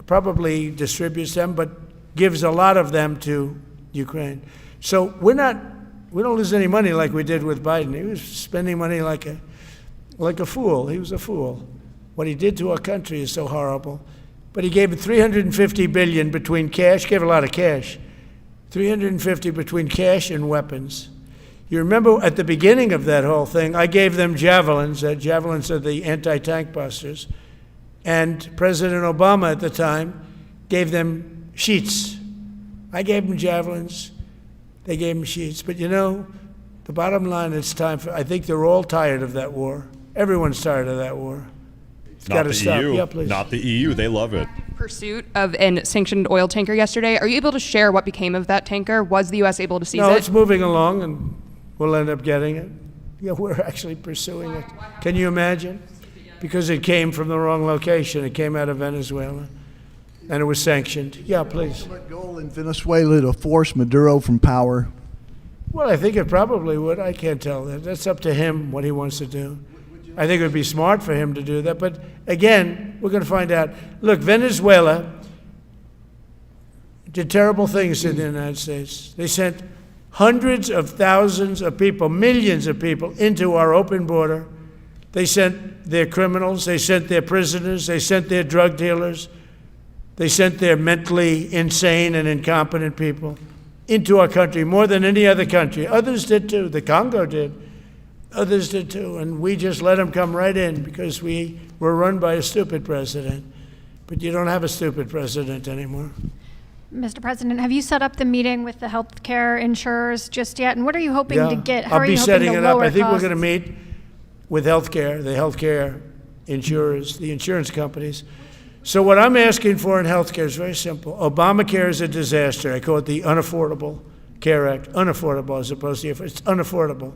probably distributes them, but gives a lot of them to Ukraine. So we don't lose any money like we did with Biden. He was spending money like a fool. He was a fool. What he did to our country is so horrible. But he gave it $350 billion between cash, gave a lot of cash, $350 between cash and weapons. You remember at the beginning of that whole thing, I gave them javelins. Javelins are the anti-tank busters. And President Obama at the time gave them sheets. I gave them javelins. They gave them sheets. But you know, the bottom line, it's time for, I think they're all tired of that war. Everyone's tired of that war. It's got to stop. Yeah, please. Not the EU. They love it. Pursuit of an sanctioned oil tanker yesterday. Are you able to share what became of that tanker? Was the U.S. able to seize it? No, it's moving along, and we'll end up getting it. Yeah, we're actually pursuing it. Can you imagine? Because it came from the wrong location. It came out of Venezuela, and it was sanctioned. Yeah, please. Ultimate goal in Venezuela to force Maduro from power. Well, I think it probably would. I can't tell that. That's up to him, what he wants to do. I think it would be smart for him to do that. But again, we're going to find out. Look, Venezuela did terrible things in the United States. They sent hundreds of thousands of people, millions of people into our open border. They sent their criminals. They sent their prisoners. They sent their drug dealers. They sent their mentally insane and incompetent people into our country more than any other country. Others did too. The Congo did. Others did too. And we just let them come right in because we were run by a stupid president. But you don't have a stupid president anymore. Mr. President, have you set up the meeting with the healthcare insurers just yet? And what are you hoping to get? How I'll are be you setting hoping it to up. lower I think costs? we're going to meet with healthcare, the healthcare insurers, the insurance companies. So what I'm asking for in healthcare is very simple. Obamacare is a disaster. I call it the Unaffordable Care Act. Unaffordable as opposed to, it's unaffordable.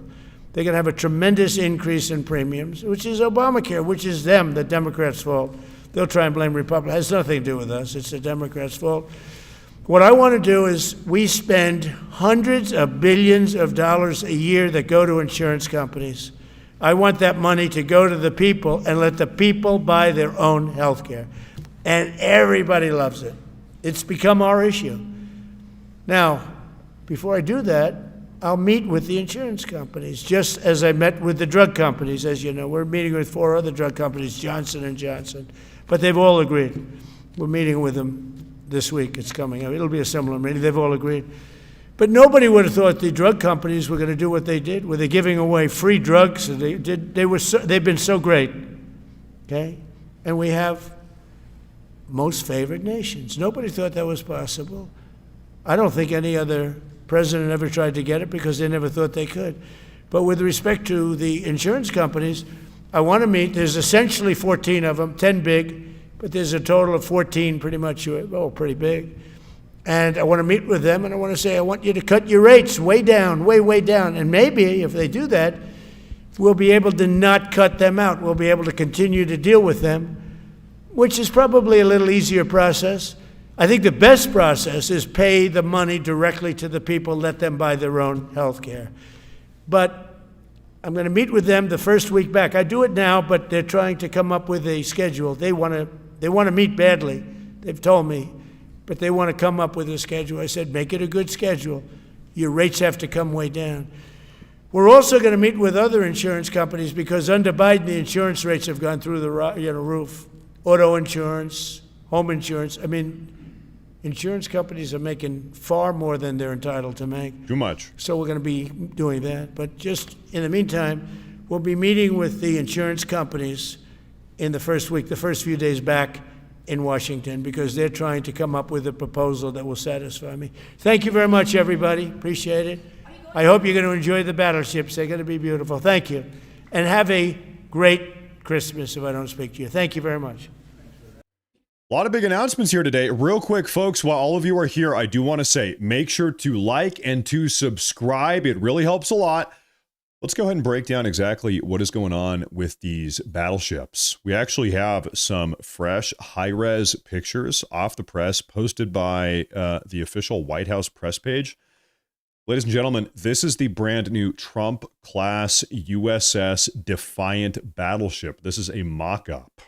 They're going to have a tremendous increase in premiums, which is Obamacare, which is them, the Democrats' fault. They'll try and blame Republicans. It has nothing to do with us. It's the Democrats' fault. What I want to do is we spend hundreds of billions of dollars a year that go to insurance companies. I want that money to go to the people and let the people buy their own health care. And everybody loves it. It's become our issue. Now, before I do that, I'll meet with the insurance companies, just as I met with the drug companies. As you know, we're meeting with 4 other drug companies, Johnson & Johnson. But they've all agreed. We're meeting with them this week. It's coming up. It'll be a similar meeting. They've all agreed. But nobody would have thought the drug companies were going to do what they did, where they're giving away free drugs. And they've been so great, okay? And we have most favored nations. Nobody thought that was possible. I don't think any other president ever tried to get it because they never thought they could. But with respect to the insurance companies, I want to meet. There's essentially 14 of them, 10 big, but there's a total of 14 pretty much, pretty big. And I want to meet with them, and I want to say, I want you to cut your rates way down, way down. And maybe if they do that, we'll be able to not cut them out. We'll be able to continue to deal with them, which is probably a little easier process. I think the best process is pay the money directly to the people, let them buy their own health care. But I'm going to meet with them the first week back. I do it now, but they're trying to come up with a schedule. They want to meet badly. They've told me, but they want to come up with a schedule. I said, make it a good schedule. Your rates have to come way down. We're also going to meet with other insurance companies because under Biden, the insurance rates have gone through the roof. Auto insurance, home insurance. I mean, insurance companies are making far more than they're entitled to make. Too much. So we're going to be doing that. But just in the meantime, we'll be meeting with the insurance companies in the first week, the first few days back in Washington, because they're trying to come up with a proposal that will satisfy me. Thank you very much, everybody. Appreciate it. I hope you're going to enjoy the battleships. They're going to be beautiful. Thank you. And have a great Christmas if I don't speak to you. Thank you very much. A lot of big announcements here today. Real quick, folks, while all of you are here, I do want to say, make sure to like and to subscribe. It really helps a lot. Let's go ahead and break down exactly what is going on with these battleships. We actually have some fresh high-res pictures off the press posted by the official White House press page. Ladies and gentlemen, this is the brand new Trump-class USS Defiant battleship. This is a mock-up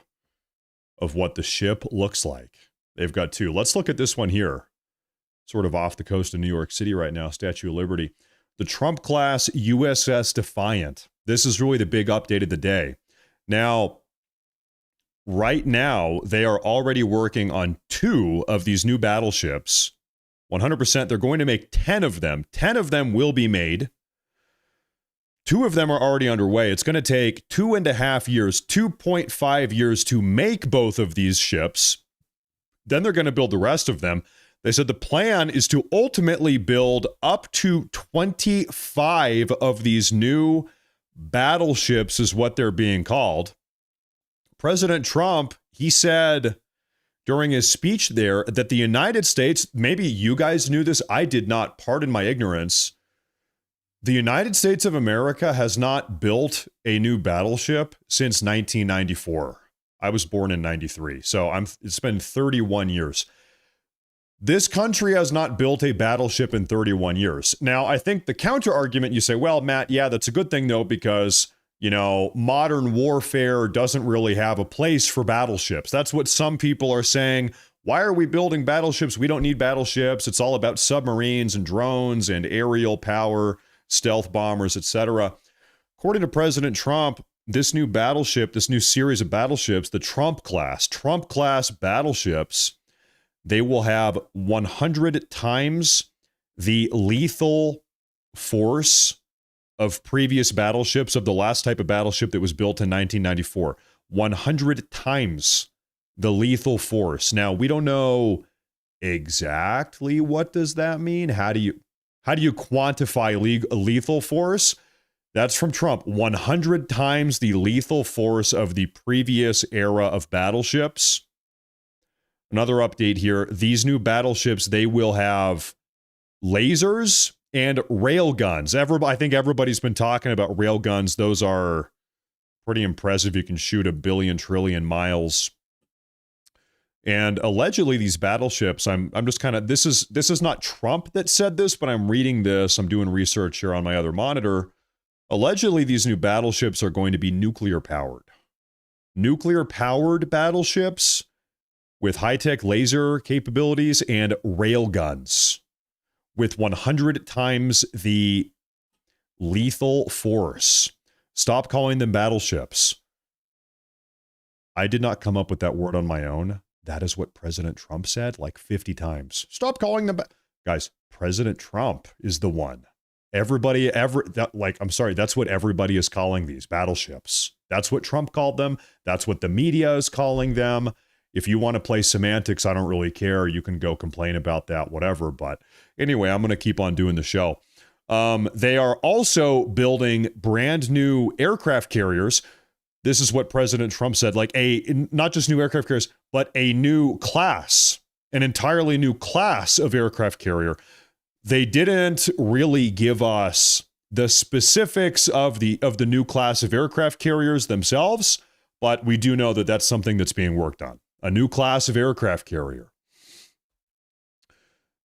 of what the ship looks like. They've got two. Let's look at this one here, sort of off the coast of New York City right now, Statue of Liberty. The Trump-class USS Defiant. This is really the big update of the day. Now, right now, they are already working on 2 of these new battleships. 100%, they're going to make 10 of them. 10 of them will be made. 2 of them are already underway. It's going to take 2.5 years, 2.5 years to make both of these ships. Then they're going to build the rest of them. They said the plan is to ultimately build up to 25 of these new battleships, is what they're being called. President Trump, he said during his speech there that the United States, maybe you guys knew this, I did not, pardon my ignorance, the United States of America has not built a new battleship since 1994. I was born in 93, so it's been 31 years. This country has not built a battleship in 31 years. Now, I think the counter argument, you say, well, Matt, yeah, that's a good thing, though, because, you know, modern warfare doesn't really have a place for battleships. That's what some people are saying. Why are we building battleships? We don't need battleships. It's all about submarines and drones and aerial power, stealth bombers, etc. According to President Trump, this new battleship, this new series of battleships, the Trump-class battleships, they will have 100 times the lethal force of previous battleships, of the last type of battleship that was built in 1994. 100 times the lethal force. Now, we don't know exactly what does that mean. How do you quantify lethal force? That's from Trump. 100 times the lethal force of the previous era of battleships. Another update here. These new battleships, they will have lasers and rail guns. I think everybody's been talking about rail guns. Those are pretty impressive. You can shoot 1 billion trillion miles. And allegedly these battleships, I'm just kind of, this is not Trump that said this, but I'm reading this. I'm doing research here on my other monitor. Allegedly these new battleships are going to be nuclear powered. Nuclear powered battleships with high-tech laser capabilities and rail guns with 100 times the lethal force. Stop calling them battleships. I did not come up with that word on my own. That is what President Trump said like 50 times. Stop calling them guys, President Trump is the one. I'm sorry, that's what everybody is calling these battleships. That's what Trump called them. That's what the media is calling them. If you want to play semantics, I don't really care. You can go complain about that, whatever. But anyway, I'm going to keep on doing the show. They are also building brand new aircraft carriers. This is what President Trump said, like not just new aircraft carriers, but a new class, an entirely new class of aircraft carrier. They didn't really give us the specifics of the new class of aircraft carriers themselves, but we do know that that's something that's being worked on. A new class of aircraft carrier.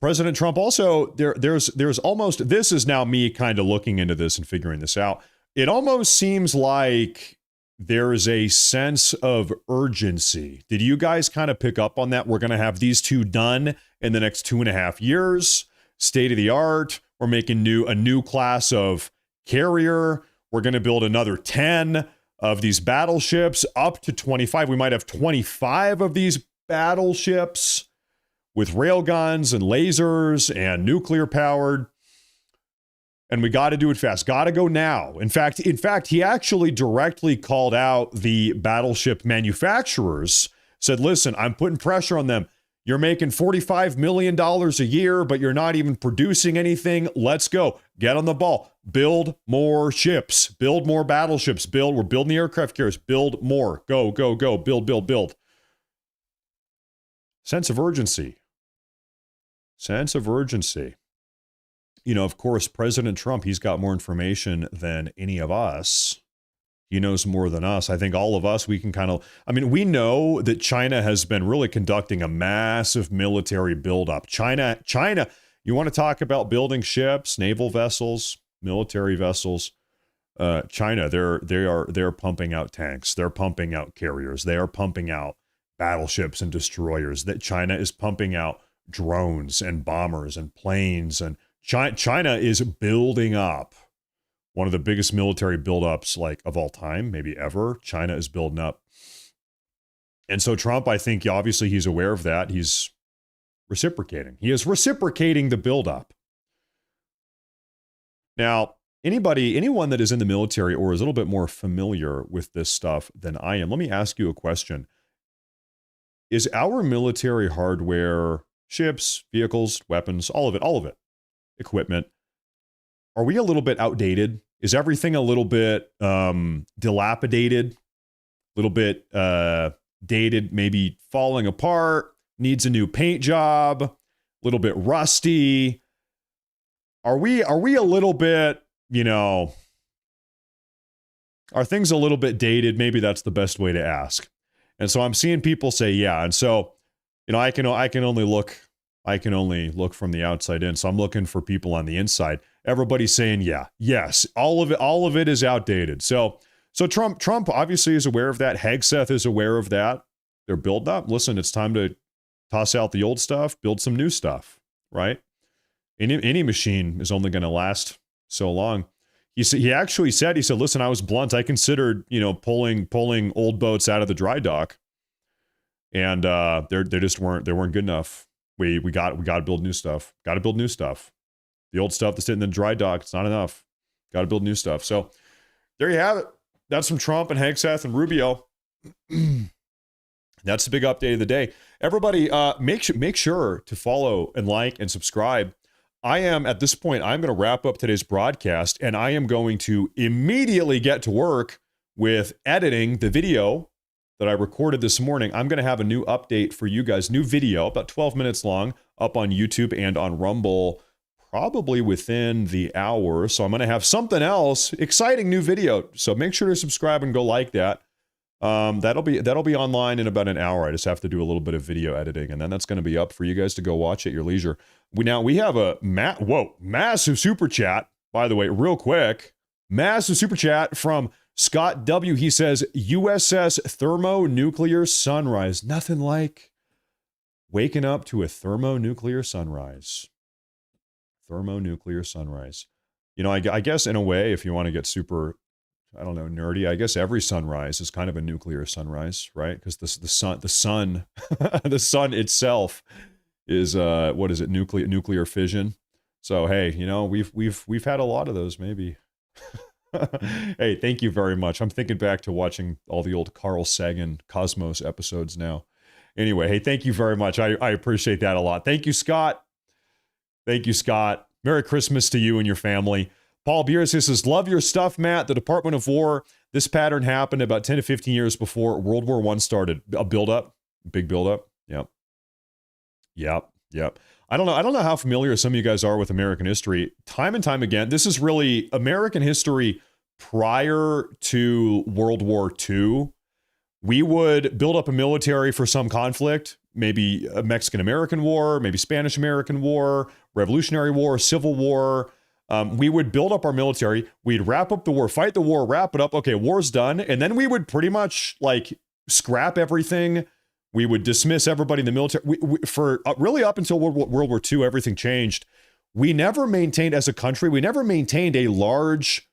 President Trump also, there's almost, this is now me kind of looking into this and figuring this out. it almost seems like there is a sense of urgency. Did you guys kind of pick up on that? We're going to have these two done in the next 2.5 years. State of the art. We're making a new class of carrier. We're going to build another 10 of these battleships, up to 25. We might have 25 of these battleships with railguns and lasers and nuclear powered. And we got to do it fast. Got to go now. In fact, he actually directly called out the battleship manufacturers, said, listen, I'm putting pressure on them. You're making $45 million a year, but you're not even producing anything. Let's go. Get on the ball. Build more ships. Build more battleships. We're building the aircraft carriers. Build more. Go, go, go. Build, build, build. Sense of urgency. Sense of urgency. You know, of course, President Trump, he's got more information than any of us. He knows more than us. I think all of us, we can we know that China has been really conducting a massive military buildup. China, you want to talk about building ships, naval vessels, military vessels. China, they're pumping out tanks. They're pumping out carriers. They are pumping out battleships and destroyers. That China is pumping out drones and bombers and planes, and China is building up one of the biggest military buildups of all time, maybe ever. China is building up. And so Trump, I think obviously he's aware of that. He's reciprocating. He is reciprocating the buildup. Now, anyone that is in the military or is a little bit more familiar with this stuff than I am, let me ask you a question. Is our military hardware, ships, vehicles, weapons, all of it, equipment, are we a little bit outdated? Is everything a little bit dilapidated? A little bit dated, maybe falling apart, needs a new paint job, a little bit rusty? Are we a little bit, are things a little bit dated? Maybe that's the best way to ask. And so I'm seeing people say, yeah. And so, I can only look from the outside in. So I'm looking for people on the inside. Everybody's saying, yeah, yes, all of it is outdated. So Trump obviously is aware of that. Hegseth is aware of that. They're building up. Listen, it's time to toss out the old stuff, build some new stuff, right? Any machine is only going to last so long. He said, listen, I was blunt. I considered, pulling old boats out of the dry dock, and they weren't good enough. We got to build new stuff. Got to build new stuff. The old stuff that's sitting in the dry dock, it's not enough. Got to build new stuff. So there you have it. That's from Trump and Hegseth and Rubio. That's the big update of the day. Everybody, make sure to follow and like and subscribe. At this point, I'm going to wrap up today's broadcast, and I am going to immediately get to work with editing the video that I recorded this morning. I'm going to have a new update for you guys, new video, about 12 minutes long, up on YouTube and on Rumble, probably within the hour. So I'm going to have something else, exciting new video. So make sure to subscribe and go like that. That'll be online in about an hour. I just have to do a little bit of video editing, and then that's going to be up for you guys to go watch at your leisure. We have a massive super chat, by the way, real quick. Massive super chat from Scott W. He says, USS thermonuclear sunrise. Nothing like waking up to a thermonuclear sunrise. Thermonuclear sunrise. I guess in a way, if you want to get super, nerdy, I guess every sunrise is kind of a nuclear sunrise, right? Because the sun the sun itself is nuclear fission. So hey, we've had a lot of those, maybe. Hey, thank you very much. I'm thinking back to watching all the old Carl Sagan Cosmos episodes now. Anyway, hey, thank you very much. I appreciate that a lot. Thank you, Scott. Thank you, Scott. Merry Christmas to you and your family. Paul Beers says, love your stuff, Matt. The Department of War, this pattern happened about 10 to 15 years before World War I started. A buildup, big buildup. Yep. I don't know how familiar some of you guys are with American history. Time and time again, this is really American history prior to World War II. We would build up a military for some conflict, maybe a Mexican-American War, maybe Spanish-American War, Revolutionary War, Civil War, We would build up our military. We'd wrap up the war, fight the war, wrap it up. Okay, war's done. And then we would pretty much like scrap everything. We would dismiss everybody in the military. For really up until World War II, everything changed. We never maintained, as a country, we never maintained a large,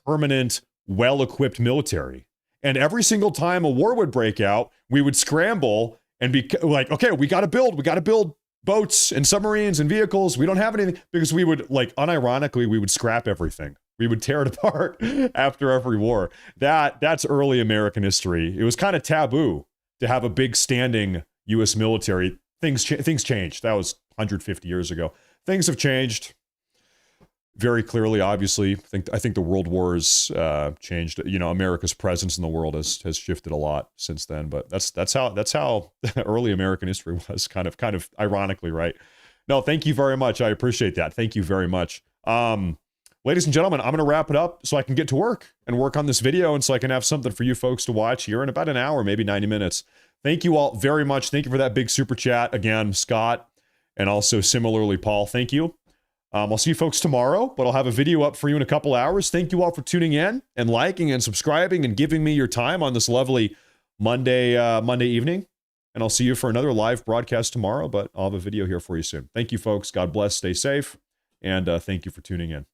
permanent, well-equipped military. And every single time a war would break out, we would scramble and be like, okay, we got to build boats and submarines and vehicles. We don't have anything, because we would, like, unironically, we would scrap everything. We would tear it apart after every war. That's early American history. It was kind of taboo to have a big standing U.S. military. Things changed. That was 150 years ago. Things have changed very clearly, obviously. I think the world wars changed. You know, America's presence in the world has shifted a lot since then. But that's how early American history was, kind of ironically, right? No, thank you very much. I appreciate that. Thank you very much. Ladies and gentlemen, I'm going to wrap it up so I can get to work and work on this video, and so I can have something for you folks to watch here in about an hour, maybe 90 minutes. Thank you all very much. Thank you for that big super chat. Again, Scott, and also similarly, Paul, thank you. I'll see you folks tomorrow, but I'll have a video up for you in a couple hours. Thank you all for tuning in and liking and subscribing and giving me your time on this lovely Monday evening. And I'll see you for another live broadcast tomorrow, but I'll have a video here for you soon. Thank you, folks. God bless. Stay safe. And thank you for tuning in.